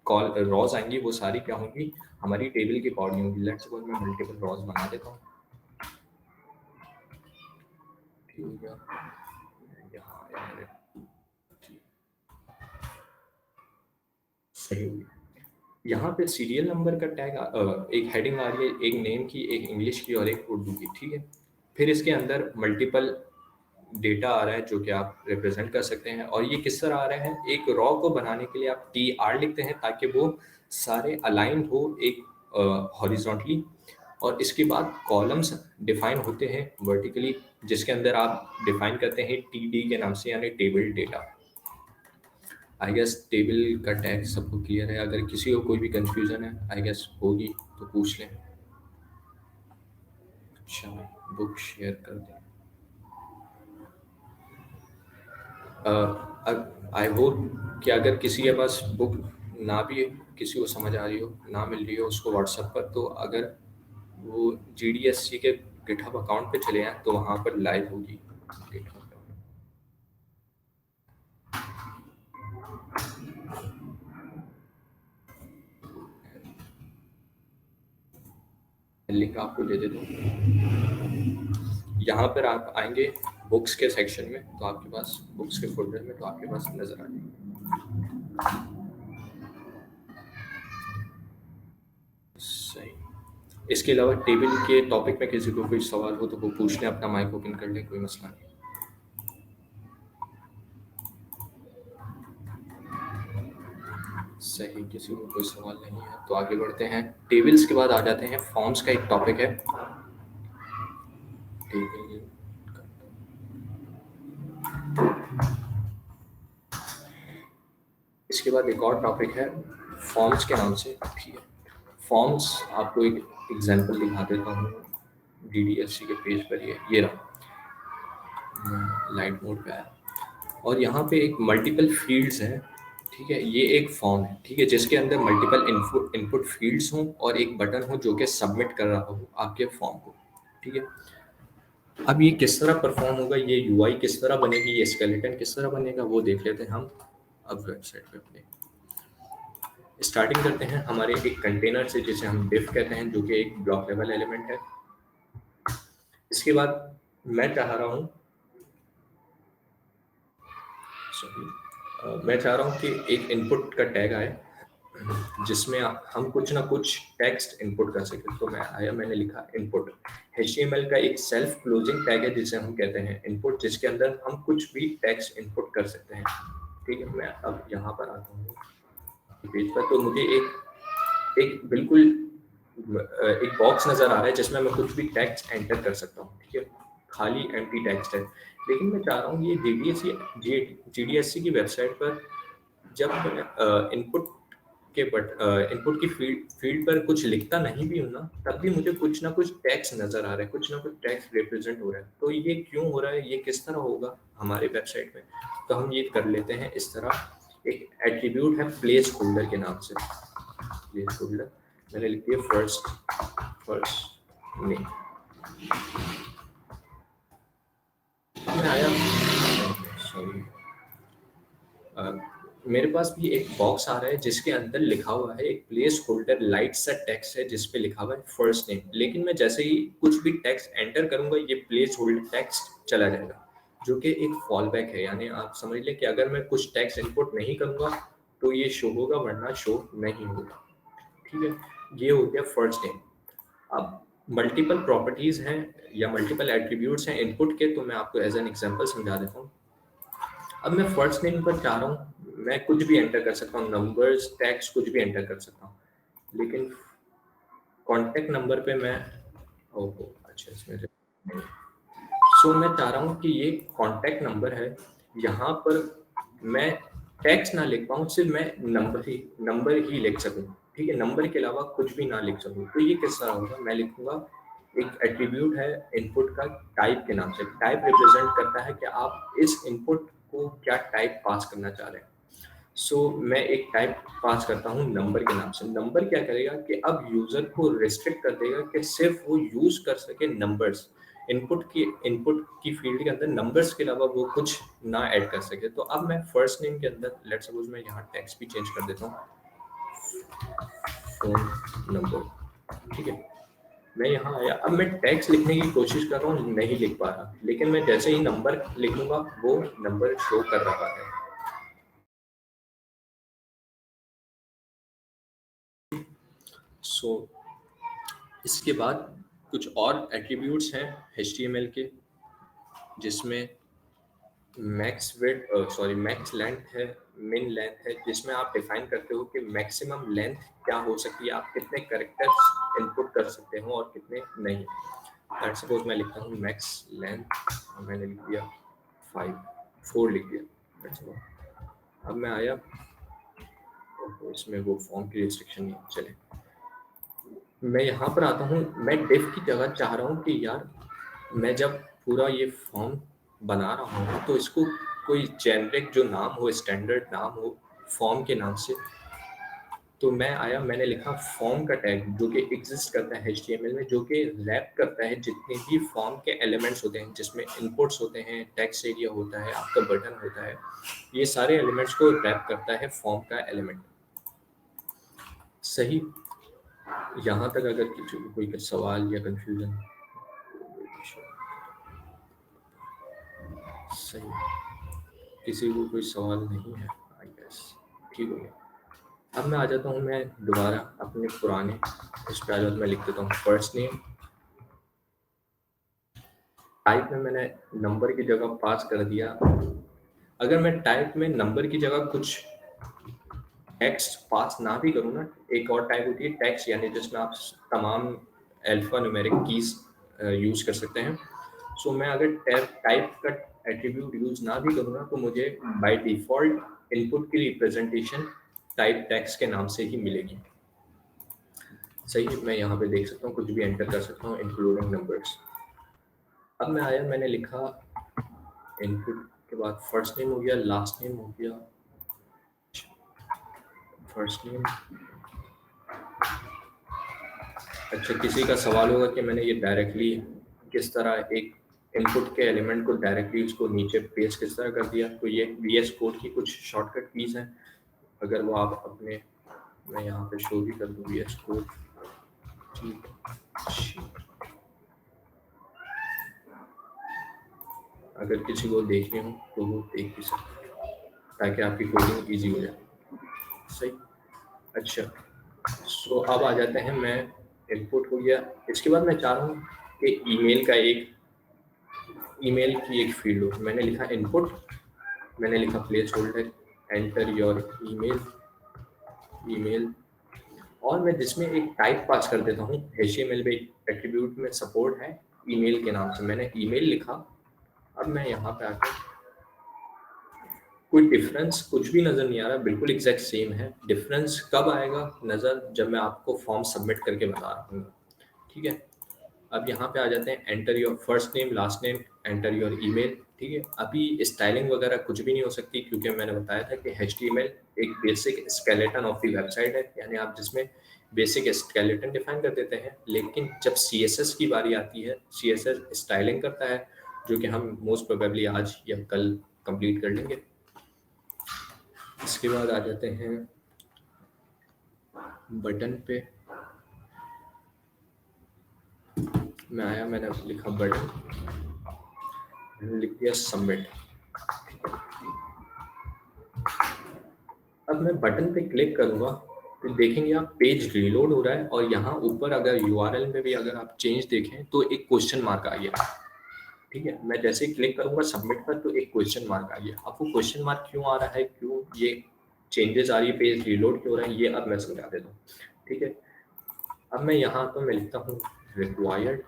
कॉल रॉज आएंगी वो सारी क्या होंगी, हमारी टेबल की बॉडी होंगी। लेट्स सपोज मैं मल्टीपल रॉज बना देता हूँ, ठीक है, यहाँ सही होगी। यहाँ पे सीरियल नंबर का टैग एक हेडिंग आ रही है, एक नेम की, एक इंग्लिश की और एक उर्दू की। ठीक है, फिर इसके अंदर मल्टीपल डेटा आ रहा है जो कि आप रिप्रेजेंट कर सकते हैं। और ये किस तरह आ रहा है, एक रॉ को बनाने के लिए आप TR लिखते हैं ताकि वो सारे अलाइन हो एक हॉरिजॉन्टली, और इसके बाद कॉलम्स डिफाइन होते हैं वर्टिकली, जिसके अंदर आप डिफाइन करते हैं TD के नाम से, यानी table data. I guess table का टैग सबको क्लियर है। अगर किसी को कोई भी कंफ्यूजन है आई गेस होगी तो पूछ लें। अच्छा, बुक शेयर कर दें। आई होप कि अगर किसी के पास बुक ना भी किसी को समझ आ रही हो, ना मिल रही हो उसको व्हाट्सएप पर, तो अगर वो GDSC के गिटहब अकाउंट पे चले जाएं तो वहाँ पर लाइव होगी। लिंक आपको दे देता हूँ। यहाँ पर आप आएंगे बुक्स के सेक्शन में, तो आपके पास बुक्स के फोल्डर में तो आपके पास नजर आ जाएगी। सही। इसके अलावा टेबल के टॉपिक में किसी को कोई सवाल हो तो वो पूछ लें, अपना माइक ओपन कर लें, कोई मसला नहीं। सही, किसी को कोई सवाल नहीं है तो आगे बढ़ते हैं। टेबल्स के बाद आ जाते हैं फॉर्म्स का एक टॉपिक है। टेबल इसके बाद एक और टॉपिक है फॉर्म्स के नाम से। ठीक है, फॉर्म्स आपको एक एग्जांपल दिखा देता हूँ DDSC के पेज पर। ये रहा, लाइट मोड पे आया और यहाँ पे एक मल्टीपल फील्ड्स हैं। ठीक है, ये एक फॉर्म है, ठीक है, जिसके अंदर मल्टीपल इनपुट फील्ड्स हों और एक बटन हो जो कि सबमिट कर रहा हो आपके फॉर्म को। ठीक है, अब ये किस तरह परफॉर्म होगा, ये UI किस तरह बनेगी, ये स्केलेटन किस तरह बनेगा, वो देख लेते हैं हम अब वेबसाइट पे अपने। स्टार्टिंग करते हैं हमारे एक कंटेनर से जिसे हम div कहते हैं, जो कि एक ब्लॉक लेवल एलिमेंट है। इसके बाद मैं चाह रहा हूँ कि एक इनपुट का टैग आए जिसमें हम कुछ ना कुछ टेक्स्ट इनपुट कर सकें। तो मैंने लिखा इनपुट। HTML का एक सेल्फ क्लोजिंग टैग है जिसे हम कहते हैं इनपुट, जिसके अंदर हम कुछ भी टेक्स्ट इनपुट कर सकते हैं। ठीक है, मैं अब यहाँ पर आता हूँ पेज पर, तो मुझे एक बिल्कुल एक बॉक्स नज़र आ रहा है जिसमें मैं कुछ भी टेक्स्ट एंटर कर सकता हूँ। ठीक है, खाली एम्प्टी टेक्स्ट है, लेकिन मैं चाह रहा हूँ ये GDSC की वेबसाइट पर जब इनपुट की फील्ड पर कुछ लिखता नहीं भी हूँ ना, तब भी मुझे कुछ ना कुछ टेक्स्ट नजर आ रहा है, कुछ ना कुछ टेक्स्ट रिप्रेजेंट हो रहा है। तो ये क्यों हो रहा है, ये किस तरह होगा हमारे वेबसाइट में, तो हम ये कर लेते हैं इस तरह। एक एट्रीब्यूट है प्लेस होल्डर के नाम से। प्लेस होल्डर मैंने लिख दिया फर्स्ट नेम। मैं आया, सॉरी, मेरे पास भी एक बॉक्स आ रहा है जिसके अंदर लिखा हुआ है, एक प्लेस होल्डर लाइट सा टेक्स्ट है जिस पे लिखा हुआ है फर्स्ट नेम, लेकिन मैं जैसे ही कुछ भी टेक्स्ट एंटर करूंगा ये प्लेस होल्डर टेक्स्ट चला जाएगा, जो कि एक फॉल बैक है। यानी आप समझ लें कि अगर मैं कुछ टेक्स्ट इनपुट नहीं करूंगा तो ये शो होगा, वरना शो नहीं होगा। ठीक है, ये हो गया फर्स्ट नेम। अब मल्टीपल प्रॉपर्टीज हैं या मल्टीपल एट्रीब्यूट्स हैं इनपुट के, तो मैं आपको एज एन एग्जांपल समझा देता हूँ। अब मैं फर्स्ट नेम पर चाह रहा हूँ, मैं कुछ भी एंटर कर सकता हूँ, नंबर्स, टेक्स्ट, कुछ भी एंटर कर सकता हूँ, लेकिन कॉन्टेक्ट नंबर पे मैं ओहो अच्छा इसमें सो मैं चाह रहा हूँ कि ये कॉन्टेक्ट नंबर है, यहाँ पर मैं टेक्स्ट ना लिख पाऊँ, सिर्फ मैं नंबर ही लिख सकूँ। ठीक है, नंबर के अलावा कुछ भी ना लिख सकूँ। तो ये किस तरह होगा, मैं लिखूंगा एक एट्रीब्यूट है इनपुट का टाइप के नाम से। टाइप रिप्रेजेंट करता है कि आप इस इनपुट को क्या टाइप पास करना चाह रहे हैं। सो मैं एक टाइप पास करता हूँ नंबर के नाम से। नंबर क्या करेगा कि अब यूजर को रिस्ट्रिक्ट कर देगा कि सिर्फ वो यूज कर सके नंबर्स, इनपुट की फील्ड के अंदर नंबर्स के अलावा वो कुछ ना ऐड कर सके। तो अब मैं फर्स्ट नेम के अंदर लेट सपोज मैं यहाँ टेक्स्ट भी चेंज कर देता हूँ, फोन नंबर। ठीक है, मैं यहाँ आया, अब मैं टेक्स्ट लिखने की कोशिश कर रहा हूँ, नहीं लिख पा रहा, लेकिन मैं जैसे ही नंबर लिखूंगा वो नंबर शो कर रहा है। सो इसके बाद कुछ और एट्रीब्यूट्स हैं HTML के, जिसमें मैक्स लेंथ है, मिन लेंथ है, जिसमें आप डिफाइन करते हो कि मैक्सिमम लेंथ क्या हो सकती है, आप कितने कैरेक्टर्स इनपुट कर सकते हो और कितने नहीं। लेट्स सपोज मैं लिखता हूँ मैक्स लेंथ, मैंने लिख दिया 4 लिख दिया। लेट्स सपोज अब मैं आया, तो इसमें वो फॉर्म की रिस्ट्रिक्शन नहीं चले, मैं यहाँ पर आता हूँ, मैं डिफ की जगह चाह रहा हूँ कि यार मैं जब पूरा ये फॉर्म बना रहा हूँ तो इसको कोई जेनरिक जो नाम हो, स्टैंडर्ड नाम हो फॉर्म के नाम से। तो मैं आया, मैंने लिखा फॉर्म का टैग जो कि एग्जिस्ट करता है HTML में, जो कि रैप करता है जितने भी फॉर्म के एलिमेंट्स होते हैं, जिसमें इनपुट्स होते हैं, टेक्स्ट एरिया होता है, आपका बटन होता है, ये सारे एलिमेंट्स को रैप करता है फॉर्म का एलिमेंट। सही, यहाँ तक अगर किसी को कोई सवाल या कंफ्यूजन, सही, किसी को कोई सवाल नहीं है, आई गेस ठीक हो गया। अब मैं आ जाता हूँ, मैं दोबारा अपने पुराने उस पे आ जाता हूँ, मैं लिख देता हूँ फर्स्ट नेम। टाइप में मैंने नंबर की जगह पास कर दिया। अगर मैं टाइप में नंबर की जगह कुछ टेक्स्ट पास ना भी करूँ ना, एक और टाइप होती है टेक्स्ट, यानी जिसमें आप तमाम अल्फा न्यूमेरिक कीज यूज कर सकते हैं। सो मैं अगर टाइप का एट्रीब्यूट यूज ना भी करूँ ना, तो मुझे बाय डिफॉल्ट इनपुट की रिप्रेजेंटेशन टाइप टेक्स्ट के नाम से ही मिलेगी। सही, मैं यहाँ पे देख सकता हूँ, कुछ भी एंटर कर सकता हूँ इंक्लूडिंग नंबर्स। अब मैं आया, मैंने लिखा इनपुट के बाद फर्स्ट नेम हो गया, लास्ट नेम हो गया, फर्स्ट नेम। अच्छा, किसी का सवाल होगा कि मैंने ये डायरेक्टली किस तरह एक इनपुट के एलिमेंट को डायरेक्टली उसको नीचे पेस्ट किस तरह कर दिया। तो ये VS कोड की कुछ शॉर्टकट कीज हैं, अगर वो आप अपने, मैं यहाँ पे शो भी कर दूँ VS कोड। अगर किसी को देखनी हो तो वो देख भी सकते हैं, ताकि आपकी कोडिंग ईजी हो जाए। सही, अच्छा, सो अब आ जाते हैं, मैं इनपुट हो गया। इसके बाद मैं चाह रहा हूँ कि ईमेल की एक फील्ड हो। मैंने लिखा इनपुट, मैंने लिखा place holder, enter your email, और मैं जिसमें एक टाइप पास कर देता हूँ। HTML में एट्रीब्यूट में सपोर्ट है ईमेल के नाम से, मैंने ईमेल लिखा। अब मैं यहाँ पे आकर, कोई डिफरेंस कुछ भी नज़र नहीं आ रहा, बिल्कुल एग्जैक्ट सेम है। डिफरेंस कब आएगा नज़र, जब मैं आपको फॉर्म सबमिट करके बता रहा हूँ। ठीक है, अब यहाँ पे आ जाते हैं, enter your first name, last name, enter your email. ठीक है, अभी स्टाइलिंग वगैरह कुछ भी नहीं हो सकती, क्योंकि मैंने बताया था कि HTML एक basic skeleton of the website है, यानी आप जिसमें बेसिक स्केलेटन डिफाइन कर देते हैं, लेकिन जब CSS की बारी आती है, CSS स्टाइलिंग करता है, जो कि हम मोस्ट प्रोबेबली आज या कल कंप्लीट कर लेंगे। इसके बाद आ जाते हैं बटन पे। मैंने लिखा बटन, मैंने लिख दिया सबमिट। अब मैं बटन पे क्लिक करूंगा तो देखेंगे आप पेज रीलोड हो रहा है, और यहाँ ऊपर अगर URL में भी अगर आप चेंज देखें तो एक क्वेश्चन मार्क आ गया। ठीक है, मैं जैसे ही क्लिक करूंगा सबमिट पर तो एक क्वेश्चन मार्क आ गया। अब वो क्वेश्चन मार्क क्यों आ रहा है, क्यों ये चेंजेस आ रही है, पेज रीलोड क्यों हो रहा है, ये अब मैं समझा देता हूँ। ठीक है, अब मैं यहाँ तो मैं लिखता हूँ रिक्वायर्ड,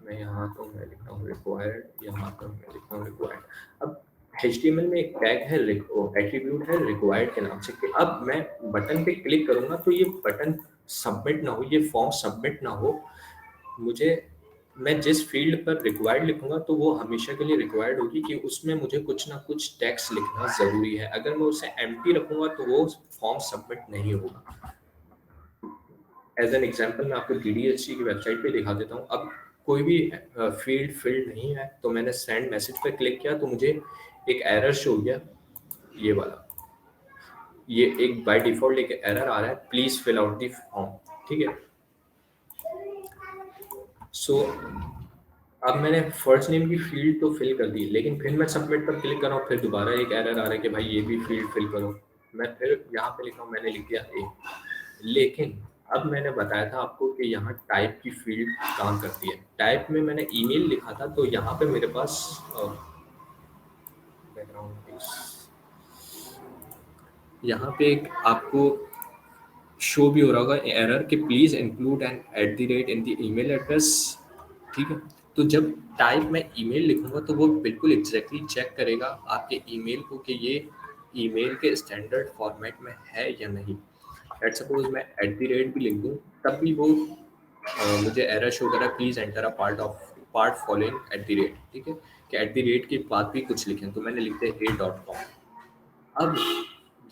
मैं यहाँ तो मैं लिखता हूँ रिक्वायर्ड, यहाँ तो मैं लिखता हूँ रिक्वायर्ड। अब HTML में एक टैग है, एट्रीब्यूट है रिक्वायर्ड के नाम से। कि अब मैं बटन पे क्लिक करूंगा तो ये बटन सबमिट ना हो, ये फॉर्म सबमिट ना हो, मुझे मैं जिस फील्ड पर रिक्वायर्ड लिखूंगा तो वो हमेशा के लिए रिक्वायर्ड होगी कि उसमें मुझे कुछ ना कुछ टेक्स्ट लिखना जरूरी है। अगर मैं उसे एम्प्टी रखूंगा तो वो फॉर्म सबमिट नहीं होगा। एज एन एग्जांपल मैं आपको DDHC की वेबसाइट पे दिखा देता हूँ। अब कोई भी फील्ड नहीं है, तो मैंने सेंड मैसेज पर क्लिक किया तो मुझे एक एरर शो हो गया, ये वाला, ये एक बाय डिफॉल्ट एक एरर आ रहा है, please fill out the form. ठीक है, सो अब मैंने फर्स्ट नेम की फील्ड तो फिल कर दी, लेकिन फिर मैं सबमिट पर क्लिक कर रहा हूँ, फिर दोबारा एक एरर आ रहा है कि भाई ये भी फील्ड फिल करो। मैं फिर यहाँ पे लिखा हूँ, मैंने लिख दिया ए, लेकिन अब मैंने बताया था आपको कि यहाँ टाइप की फील्ड काम करती है। टाइप में मैंने ईमेल लिखा था, तो यहाँ पे मेरे पास बैकग्राउंड, यहाँ पे एक आपको शो भी हो रहा होगा एरर कि please include an @ in the email address. ठीक है, तो जब टाइप में ईमेल लिखूंगा तो वो बिल्कुल एग्जैक्टली चेक करेगा आपके ईमेल को कि ये ईमेल के स्टैंडर्ड फॉर्मेट में है या नहीं। लेट्स सपोज मैं @ भी लिख दूं, तब भी वो मुझे एरर शो कर रहा है, please enter a part following @। ठीक है, कि @ के बाद भी कुछ लिखें, तो मैंने लिख दिया a.com। अब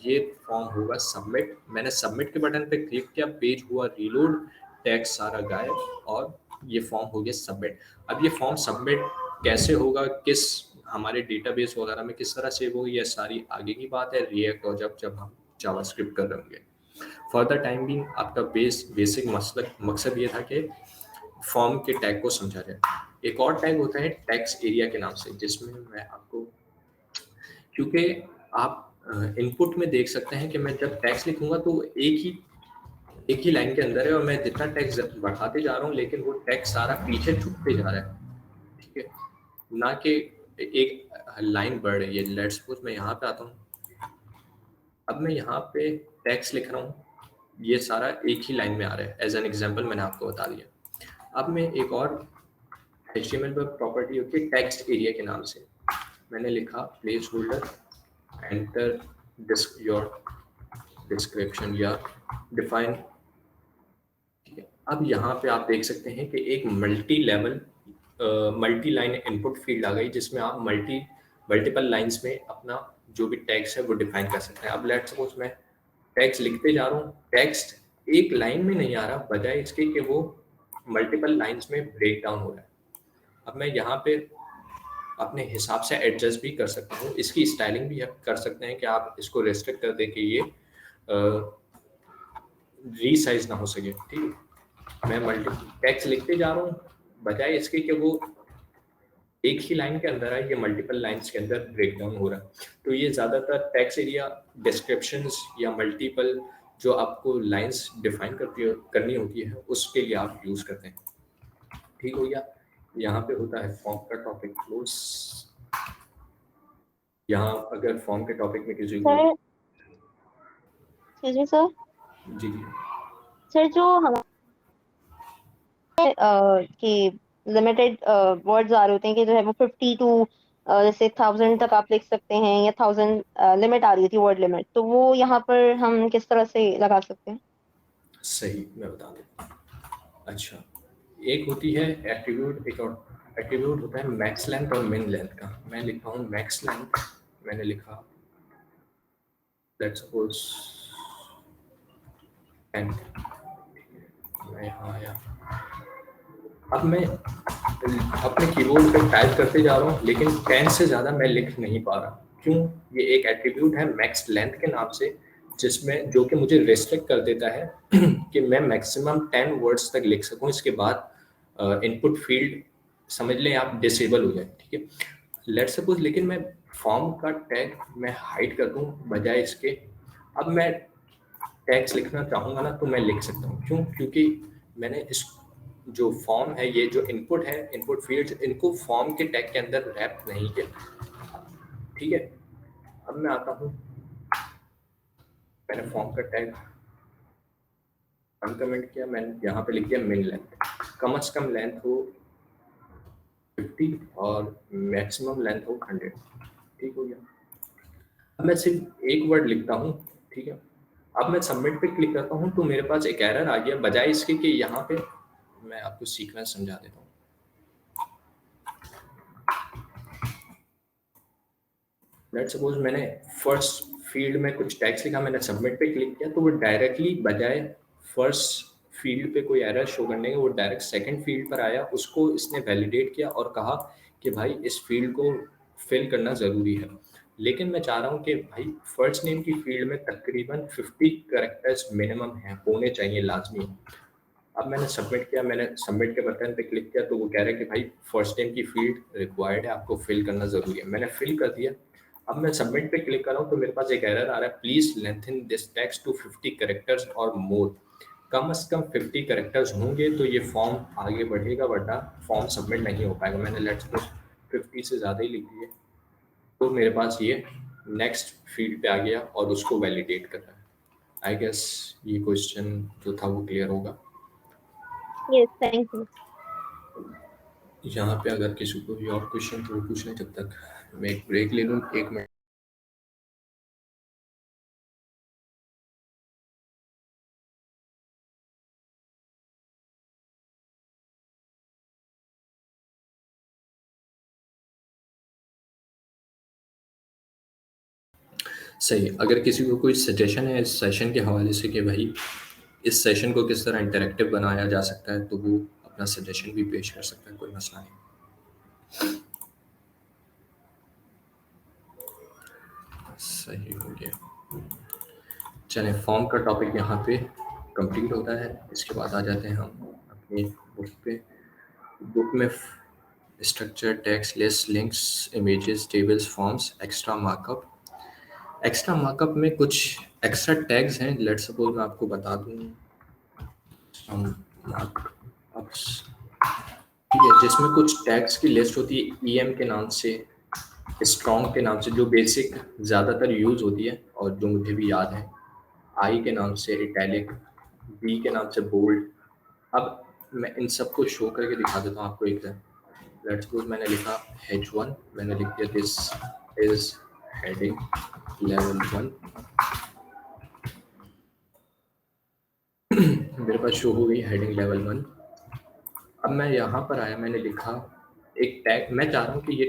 ये फॉर्म होगा सबमिट। मैंने सबमिट के बटन पे क्लिक किया, पेज हुआ रीलोड, टेक्स्ट सारा गायब, और ये फॉर्म हो गया सबमिट। अब ये फॉर्म सबमिट कैसे होगा, किस हमारे डेटाबेस वगैरह में किस तरह सेव होगी, ये सारी आगे की बात है, रिएक्ट और जब हम जावास्क्रिप्ट कर रहे होंगे। फॉर द टाइम बीइंग आपका बेसिक मकसद ये था कि फॉर्म के टैग को समझा जाए। एक और टैग होता है टेक्स्ट एरिया के नाम से, जिसमें मैं आपको, क्योंकि आप इनपुट में देख सकते हैं कि मैं जब टेक्स्ट लिखूंगा तो एक ही लाइन के अंदर है, और मैं जितना टेक्स्ट बढ़ाते जा रहा हूँ लेकिन वो टेक्स्ट सारा पीछे छुपते जा रहा है। ठीक है, ना कि एक लाइन बढ़ रही है। लेट्स सपोज मैं यहाँ पे आता हूँ, अब मैं यहाँ पे टेक्स्ट लिख रहा हूँ, ये सारा एक ही लाइन में आ रहा है। एज एन एग्जाम्पल मैंने आपको बता दिया। अब मैं एक और HTML पर प्रॉपर्टी होती है टेक्स्ट एरिया के नाम से, मैंने लिखा place holder enter your description या डिफाइन। अब यहाँ पे आप देख सकते हैं कि एक मल्टी लाइन इनपुट फील्ड आ गई, जिसमें आप मल्टीपल लाइंस में अपना जो भी टेक्स्ट है वो डिफाइन कर सकते हैं। अब लेट्स सपोज मैं टेक्स्ट लिखते जा रहा हूँ, टेक्स्ट एक लाइन में नहीं आ रहा, बजाय इसके कि वो मल्टीपल लाइंस में ब्रेक डाउन हो रहा है। अब मैं यहाँ पे अपने हिसाब से एडजस्ट भी कर सकता हूँ, इसकी स्टाइलिंग भी कर सकते हैं कि आप इसको रेस्ट्रिक्ट कर दें कि ये रीसाइज ना हो सके। ठीक है, मैं मल्टी टेक्स्ट लिखते जा रहा हूँ, बजाय इसके कि वो एक ही लाइन के अंदर है, ये मल्टीपल लाइंस के अंदर ब्रेक डाउन हो रहा है। तो ये ज़्यादातर टेक्स्ट एरिया डिस्क्रिप्शंस या मल्टीपल जो आपको लाइंस डिफाइन करनी होती है उसके लिए आप यूज़ करते हैं। ठीक हो गया, यहाँ पे होता है फॉर्म का टॉपिक क्लोज। यहाँ अगर फॉर्म के टॉपिक में किसी को जी सर, जी सर जो हमारे कि लिमिटेड वर्ड्स आ रहे होते हैं कि जो है वो 50 टू जैसे 1000 तक आप लिख सकते हैं, या 1000 लिमिट आ रही होती है, वर्ड लिमिट, तो वो यहाँ पर हम किस तरह से लगा सकते हैं? सही, मैं बता देता हूँ। अच्छा, एक होती है एट्रीब्यूट, एक और एट्रीब्यूट होता है मैक्स लेंथ और मिन लेंथ का। मैं लिखता हूँ मैक्स लेंथ, मैंने लिखा लेट्स सपोज 10। मैं यहाँ आया, अब मैं अपने कीबोर्ड पे टाइप करते जा रहा हूँ, लेकिन 10 से ज़्यादा मैं लिख नहीं पा रहा। क्यों? ये एक एट्रीब्यूट है मैक्स लेंथ के नाम से, जिसमें जो कि मुझे रेस्ट्रिक्ट कर देता है कि मैं मैक्सिमम 10 वर्ड्स तक लिख सकूँ। इसके बाद इनपुट फील्ड समझ लें आप डिसेबल हो जाए, ठीक है। लेट सपोज लेकिन मैं फॉर्म का टैग मैं हाइड कर दूँ बजाय इसके, अब मैं टैग्स लिखना चाहूँगा ना तो मैं लिख सकता हूँ। क्यों? क्योंकि मैंने इस जो फॉर्म है, ये जो इनपुट है, इनपुट फील्ड्स, इनको फॉर्म के टैग के अंदर रैप नहीं किया, ठीक है। अब मैं आता हूँ, मैंने फॉर्म का टैग अनकमेंट किया, मैंने यहाँ पे लिख दिया मिन लेंथ, कम से कम लेंथ हो 50 और मैक्सिमम लेंथ हो 100, ठीक हो गया। अब मैं सिर्फ एक वर्ड लिखता हूँ, ठीक है। अब मैं सबमिट पे क्लिक करता हूँ तो मेरे पास एक एरर आ गया, बजाय इसके कि यहाँ पे मैं आपको सीक्वेंस समझा देता हूँ। लेट सपोज मैंने फर्स्ट फील्ड में कुछ टैक्स लिखा, मैंने सबमिट पे क्लिक किया तो वो डायरेक्टली बजाय फर्स्ट फील्ड पे कोई एरर शो करने के वो डायरेक्ट सेकंड फील्ड पर आया, उसको इसने वैलिडेट किया और कहा कि भाई इस फील्ड को फिल करना ज़रूरी है। लेकिन मैं चाह रहा हूँ कि भाई फर्स्ट नेम की फील्ड में तकरीबन 50 कैरेक्टर्स मिनिमम हैं, होने चाहिए, लाजमी है। अब मैंने सबमिट किया, मैंने सबमिट के बटन पे क्लिक किया तो वो कह रहा है कि भाई फर्स्ट नेम की फील्ड रिक्वायर्ड है, आपको फिल करना ज़रूरी है। मैंने फिल कर दिया। अब मैं सबमिट पे क्लिक कर रहा हूँ तो मेरे पास एक एरर आ रहा है, please lengthen this text to 50 characters और मोर। कम से कम 50 कैरेक्टर्स होंगे तो ये फॉर्म आगे बढ़ेगा, वरना फॉर्म सबमिट नहीं हो पाएगा। मैंने लेट्स सपोज 50 से ज़्यादा ही लिख दिए तो मेरे पास ये नेक्स्ट फील्ड पे आ गया और उसको वैलिडेट कर रहा है। आई गेस ये क्वेश्चन जो था वो क्लियर होगा। Yes, thank you. यहाँ पे अगर किसी को भी और क्वेश्चन तो वो पूछ लें, जब तक मैं एक ब्रेक ले लूँ 1 मिनट। सही, अगर किसी को कोई सजेशन है इस सेशन के हवाले से कि भाई इस सेशन को किस तरह इंटरेक्टिव बनाया जा सकता है, तो वो अपना सजेशन भी पेश कर सकता है, कोई मसला नहीं। सही हो गया। चलें, फॉर्म का टॉपिक यहाँ पे कंप्लीट होता है। इसके बाद आ जाते हैं हम अपनी बुक पे। बुक में structure, text, list, links, images, tables, forms, extra markup. Extra markup में कुछ एक्स्ट्रा टैग्स हैं। लेट सपोज मैं आपको बता दूँ, मार्कअप्स, ठीक है, जिसमें कुछ टैग्स की लिस्ट होती है EM के नाम से, स्ट्रॉन्ग के नाम से, जो बेसिक ज़्यादातर यूज़ होती है और जो मुझे भी याद है। I के नाम से इटैलिक, B के नाम से बोल्ड। अब मैं इन सबको शो करके दिखा देता हूँ आपको एक। लेट्स सपोज मैंने लिखा H1, मैंने लिख दिया दिस इज हेडिंग लेवल 1। मेरे पास शो हो गई हेडिंग लेवल 1। अब मैं यहाँ पर आया, मैंने लिखा एक टैग, मैं चाह रहा हूँ कि ये,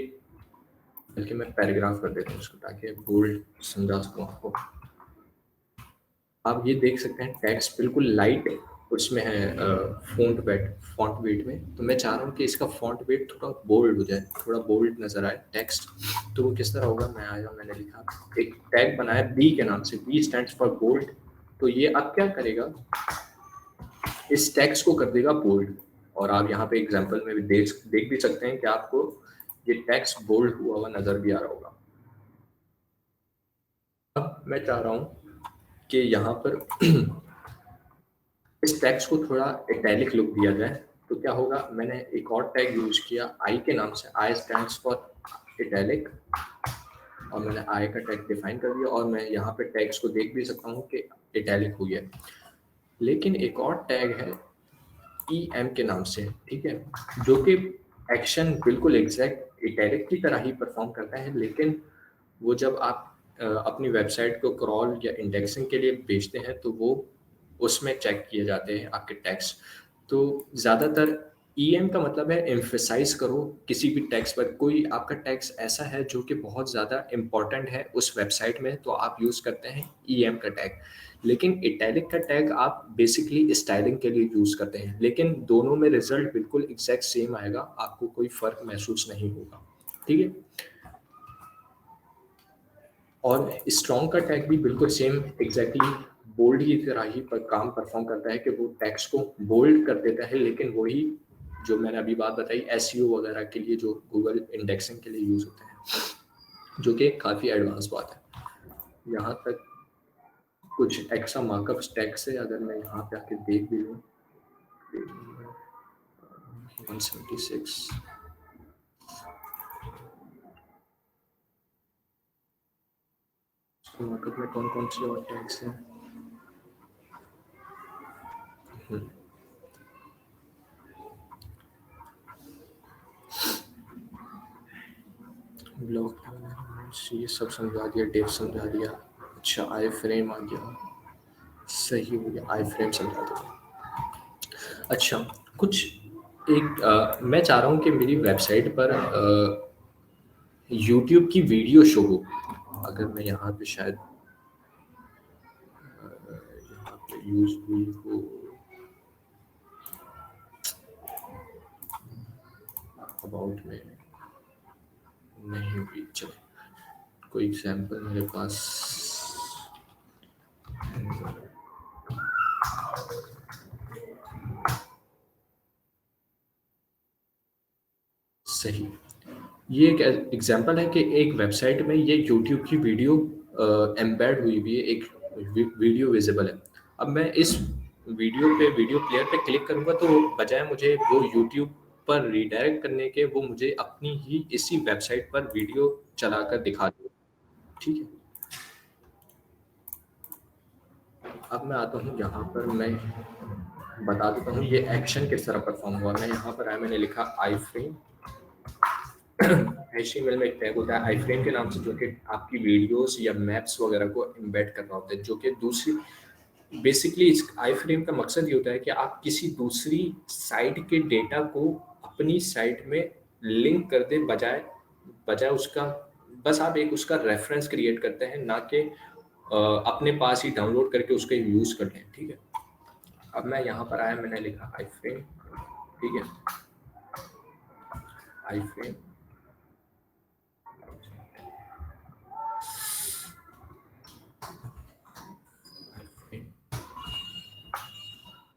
बल्कि मैं पैराग्राफ कर देता हूँ उसको ताकि बोल्ड समझा सकूँ आपको। आप ये देख सकते हैं टेक्स्ट बिल्कुल लाइट उसमें है, फॉन्ट वेट में। तो मैं चाह रहा हूँ कि इसका फॉन्ट वेट थोड़ा बोल्ड हो जाए, थोड़ा बोल्ड नजर आए टेक्स्ट। तो वो किस तरह होगा, मैं आया, मैंने लिखा एक टैग बनाया B के नाम से, B स्टैंड्स फॉर बोल्ड। तो ये अब क्या करेगा, इस टेक्स्ट को कर देगा बोल्ड। और आप यहाँ पे एग्जाम्पल में भी देख भी सकते हैं कि आपको ये टेक्स्ट बोल्ड हुआ हुआ नजर भी आ रहा होगा। अब मैं चाह रहा हूँ कि यहाँ पर इस टेक्स्ट को थोड़ा इटैलिक लुक दिया जाए। तो क्या होगा, मैंने एक और टैग यूज किया I के नाम से, I स्टैंड्स फॉर इटैलिक, और मैंने I का टैग डिफाइन कर दिया। और मैं यहाँ पे टैग्स को देख भी सकता हूँ कि इटैलिक हो गया। लेकिन एक और टैग है EM के नाम से, ठीक है, जो कि एक्शन बिल्कुल एग्जैक्ट इटैलिक की तरह ही परफॉर्म करता है। लेकिन वो जब आप अपनी वेबसाइट को क्रॉल या इंडेक्सिंग के लिए भेजते हैं तो वो उसमें चेक किए जाते हैं आपके टैग्स। तो ज़्यादातर ईएम का मतलब है एम्फेसाइज करो किसी भी टैक्स पर। कोई आपका टैक्स ऐसा है जो कि बहुत ज़्यादा इम्पॉर्टेंट है उस वेबसाइट में, तो आप यूज़ करते हैं ईएम का टैग। लेकिन इटैलिक का टैग आप बेसिकली स्टाइलिंग के लिए यूज़ करते हैं, लेकिन दोनों में रिजल्ट बिल्कुल एग्जैक्ट सेम आएगा, आपको कोई फ़र्क महसूस नहीं होगा, ठीक है। और स्ट्रॉन्ग का टैग भी बिल्कुल सेम एग्जैक्टली बोल्ड की तरह ही पर काम परफॉर्म करता है कि वो टैक्स को बोल्ड कर देता है, लेकिन वही जो मैंने अभी बात बताई एसईओ वगैरह के लिए जो गूगल इंडेक्सिंग के लिए यूज़ होते हैं, जो कि काफ़ी एडवांस बात है। यहाँ तक कुछ एक्स्ट्रा मार्कअप टैक्स है, अगर मैं यहाँ पे आके देख भी लूँ 176 मार्कअप में कौन कौन से और टैक्स हैं। ब्लॉक ये सब समझा दिया, डेव समझा दिया। अच्छा आई फ्रेम आ गया, सही हो गया, आई फ्रेम समझा दिया। अच्छा कुछ एक मैं चाह रहा हूँ कि मेरी वेबसाइट पर यूट्यूब की वीडियो शो हो। अगर मैं यहाँ पे शायद यहाँ पे यूज हुई हो, अबाउट में नहीं हुई, चले कोई एग्जांपल मेरे पास सही। ये एक एग्जांपल है कि एक वेबसाइट में ये यूट्यूब की वीडियो एम्बेड हुई हुई है, एक वीडियो विजिबल है। अब मैं इस वीडियो पे वीडियो प्लेयर पे क्लिक करूंगा तो बजाय मुझे वो यूट्यूब पर रीडायरेक्ट करने के, वो मुझे अपनी ही इसी वेबसाइट पर वीडियो चलाकर दिखा दे, ठीक है। अब मैं आता हूँ यहाँ पर, मैं बता देता हूँ ये एक्शन किस तरह परफॉर्म हुआ। मैं यहाँ पर आया, मैंने लिखा आई फ्रेम HTML में एक टैग होता है आई फ्रेम के नाम से, जो कि आपकी वीडियोस या मैप्स वगैरह को एम्बेड कर रहा होता है, जो कि दूसरी बेसिकली इस आई फ्रेम का मकसद ये होता है कि आप किसी दूसरी साइट के डेटा को अपनी साइट में लिंक कर दे, बजाय बजाय उसका बस आप एक उसका रेफरेंस क्रिएट करते हैं, ना कि अपने पास ही डाउनलोड करके उसका यूज़ कर लें, ठीक है। अब मैं यहाँ पर आया, मैंने लिखा आई फ्रेम, ठीक है, आई फ्रेम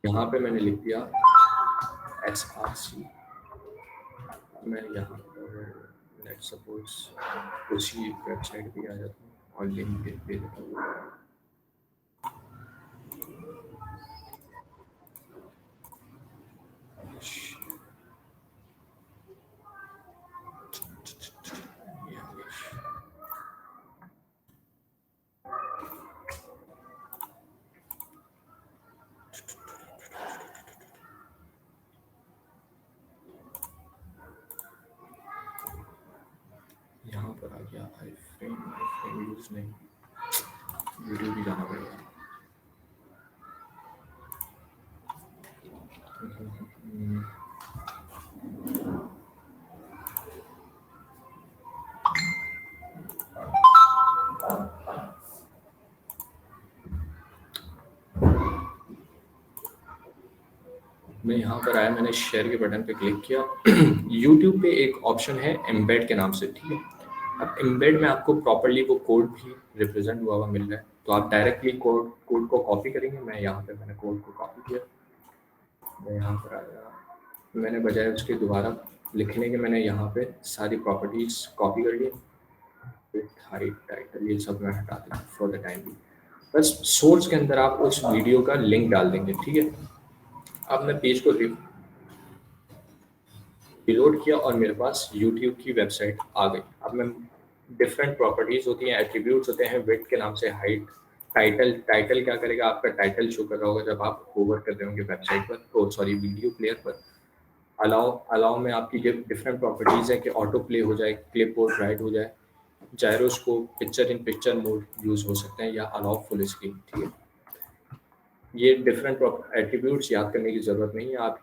यहाँ पे मैंने लिख दिया SRC। मैं यहाँ पर लेट सपोज उसी वेबसाइट पे आ जाता हूँ और लिंक दे देता हूँ। यहाँ पर आ गया आई फ्रेम यूज नहीं, वीडियो भी जाना पड़ेगा। मैं यहाँ पर आया, मैंने शेयर के बटन पे क्लिक किया। YouTube पे एक ऑप्शन है एम्बेड के नाम से, ठीक है। अब एम्बेड में आपको प्रॉपर्ली वो कोड भी रिप्रेजेंट हुआ मिल रहा है, तो आप डायरेक्टली कोड को कॉपी करेंगे। मैं यहाँ पे मैंने कोड को कॉपी किया, मैं यहाँ पर आया, मैंने बजाय उसके दोबारा लिखने के मैंने यहाँ पे सारी प्रॉपर्टीज कॉपी कर ली, हाइट टाइटल ये सब मैं हटा दूँ फॉर द टाइम भी। बस सोर्स के अंदर आप उस वीडियो का लिंक डाल देंगे, ठीक है। अब मैं पेज को रिलोड किया और मेरे पास YouTube की वेबसाइट आ गई। अब मैं डिफरेंट प्रॉपर्टीज होती हैं, एट्रीब्यूट्स होते हैं, विड्थ के नाम से, हाइट, टाइटल क्या करेगा, आपका टाइटल शो कर रहा होगा जब आप होवर कर रहे होंगे वेबसाइट पर, सॉरी वीडियो प्लेयर पर। अलाउ में आपकी डिफरेंट प्रॉपर्टीज है कि ऑटो प्ले हो जाए, क्लिपबोर्ड राइट हो जाए, gyroscope, picture in picture mode use हो सकते हैं, या अलाउ फुल स्क्रीन, ठीक है। ये डिफरेंट एट्रीब्यूट्स याद करने की ज़रूरत नहीं है, आप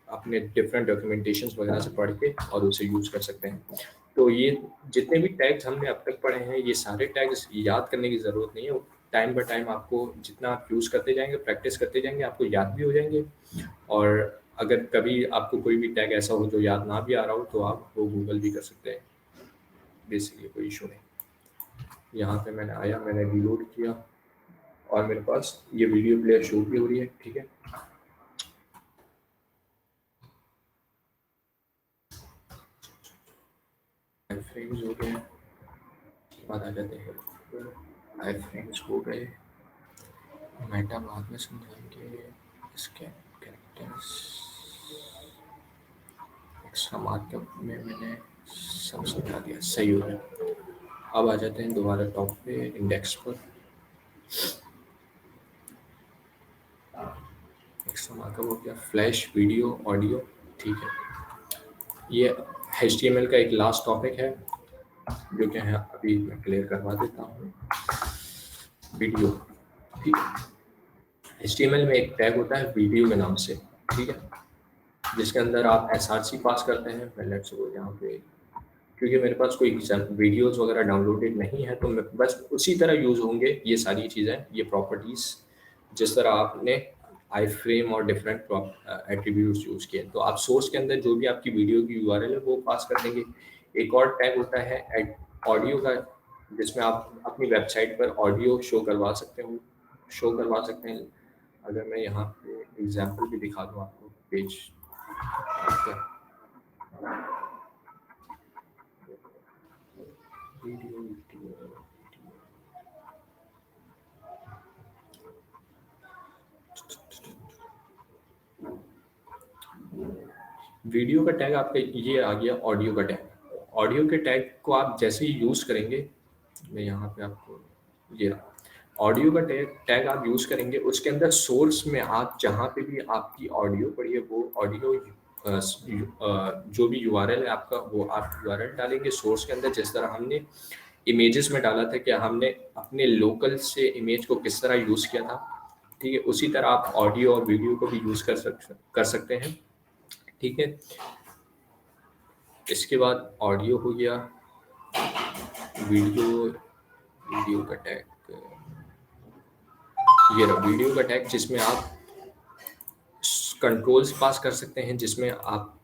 अपने डिफरेंट डॉक्यूमेंटेशंस वगैरह से पढ़ के और उसे यूज़ कर सकते हैं। तो ये जितने भी टैग्स हमने अब तक पढ़े हैं, ये सारे टैग्स याद करने की ज़रूरत नहीं है। टाइम बाय टाइम आपको जितना आप यूज़ करते जाएंगे, प्रैक्टिस करते जाएंगे, आपको याद भी हो जाएंगे। और अगर कभी आपको कोई भी टैग ऐसा हो जो याद ना भी आ रहा हो तो आप वो गूगल भी कर सकते हैं, बेसिकली कोई इशू नहीं। यहाँ पे मैंने आया, मैंने रीलोड किया और मेरे पास ये वीडियो प्लेयर शो भी हो रही है, ठीक है। फ्रेम्स हो गए, बाद आ जाते हैं आई फ्रेम्स हो गए, मेटा बाद में समझाएंगे। इसके कैरेक्टर्स एक्स्ट्रा मार्कअप में मैंने सब समझा दिया, सही हो गया। अब आ जाते हैं दोबारा टॉप पे इंडेक्स पर। एक्स्ट्रा मार्कअप हो गया, फ्लैश वीडियो ऑडियो, ठीक है। ये HTML का एक लास्ट टॉपिक है जो कि है, अभी मैं क्लियर करवा देता हूँ। वीडियो, ठीक है। HTML में एक टैग होता है वीडियो के नाम से, ठीक है, जिसके अंदर आप SRC पास करते हैं। मैं लेट्स सपोज यहाँ पे, क्योंकि मेरे पास कोई वीडियोस वगैरह डाउनलोडेड नहीं है तो मैं बस उसी तरह यूज़ होंगे ये सारी चीज़ें, ये प्रॉपर्टीज़ जिस तरह आपने आई फ्रेम और डिफरेंट एट्रीब्यूट्स यूज़ किए। तो आप सोर्स के अंदर जो भी आपकी वीडियो की URL है वो पास कर देंगे। एक और टैग होता है ऑडियो का, जिसमें आप अपनी वेबसाइट पर ऑडियो शो करवा सकते हैं। अगर मैं यहाँ पे एग्जाम्पल भी दिखा दूँ आपको, पेज वीडियो का टैग आपका ये आ गया, ऑडियो का टैग। ऑडियो के टैग को आप जैसे ही यूज़ करेंगे, मैं यहाँ पे आपको ये ऑडियो का टैग आप यूज़ करेंगे, उसके अंदर सोर्स में आप जहाँ पे भी आपकी ऑडियो पड़ी है वो ऑडियो जो भी URL है आपका, वो आप URL डालेंगे सोर्स के अंदर। जिस तरह हमने इमेजेस में डाला था कि हमने अपने लोकल से इमेज को किस तरह यूज़ किया था, ठीक है, उसी तरह आप ऑडियो और वीडियो को भी यूज़ कर सकते हैं, ठीक है। इसके बाद ऑडियो हो गया, वीडियो का टैग, ये रहा वीडियो का टैग, जिसमें आप कंट्रोल्स पास कर सकते हैं, जिसमें आप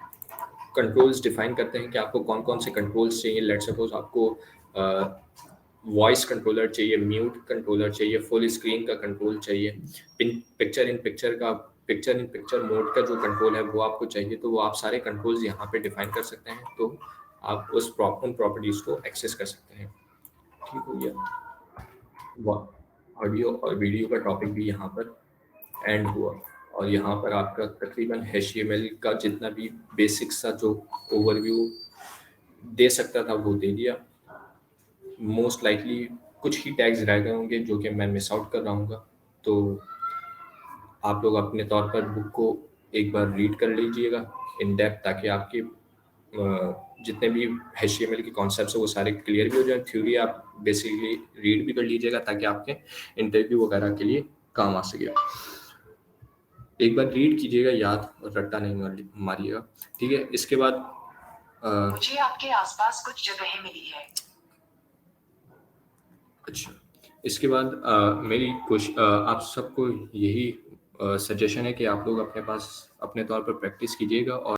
कंट्रोल्स डिफाइन करते हैं कि आपको कौन कौन से कंट्रोल्स चाहिए। लेट्स सपोज आपको वॉइस कंट्रोलर चाहिए, म्यूट कंट्रोलर चाहिए, फुल स्क्रीन का कंट्रोल चाहिए, पिक्चर इन पिक्चर मोड का जो कंट्रोल है वो आपको चाहिए, तो वो आप सारे कंट्रोल्स यहाँ पे डिफाइन कर सकते हैं। तो आप उन प्रॉपर्टीज़ को एक्सेस कर सकते हैं, ठीक हो गया। ऑडियो और वीडियो का टॉपिक भी यहाँ पर एंड हुआ, और यहाँ पर आपका तकरीबन HTML का जितना भी बेसिक सा जो ओवरव्यू दे सकता था वो दे दिया। मोस्ट लाइकली कुछ ही टैग्स रह गए होंगे जो कि मैं मिस आउट कर रहा हूँ, तो आप लोग अपने तौर पर बुक को एक बार रीड कर लीजिएगा इन डेप्थ, ताकि आपके जितने भी HTML के कॉन्सेप्ट्स हैं वो सारे क्लियर भी हो जाए। थ्योरी आप बेसिकली रीड भी कर लीजिएगा ताकि आपके इंटरव्यू वगैरह के लिए काम आ सके। एक बार रीड कीजिएगा, याद और रट्टा नहीं मारिएगा, ठीक है। इसके बाद मुझे आपके आसपास कुछ जगहें मिली है। अच्छा, इसके बाद मेरी आप सबको यही सजेशन है कि आप लोग अपने तौर पर प्रैक्टिस कीजिएगा और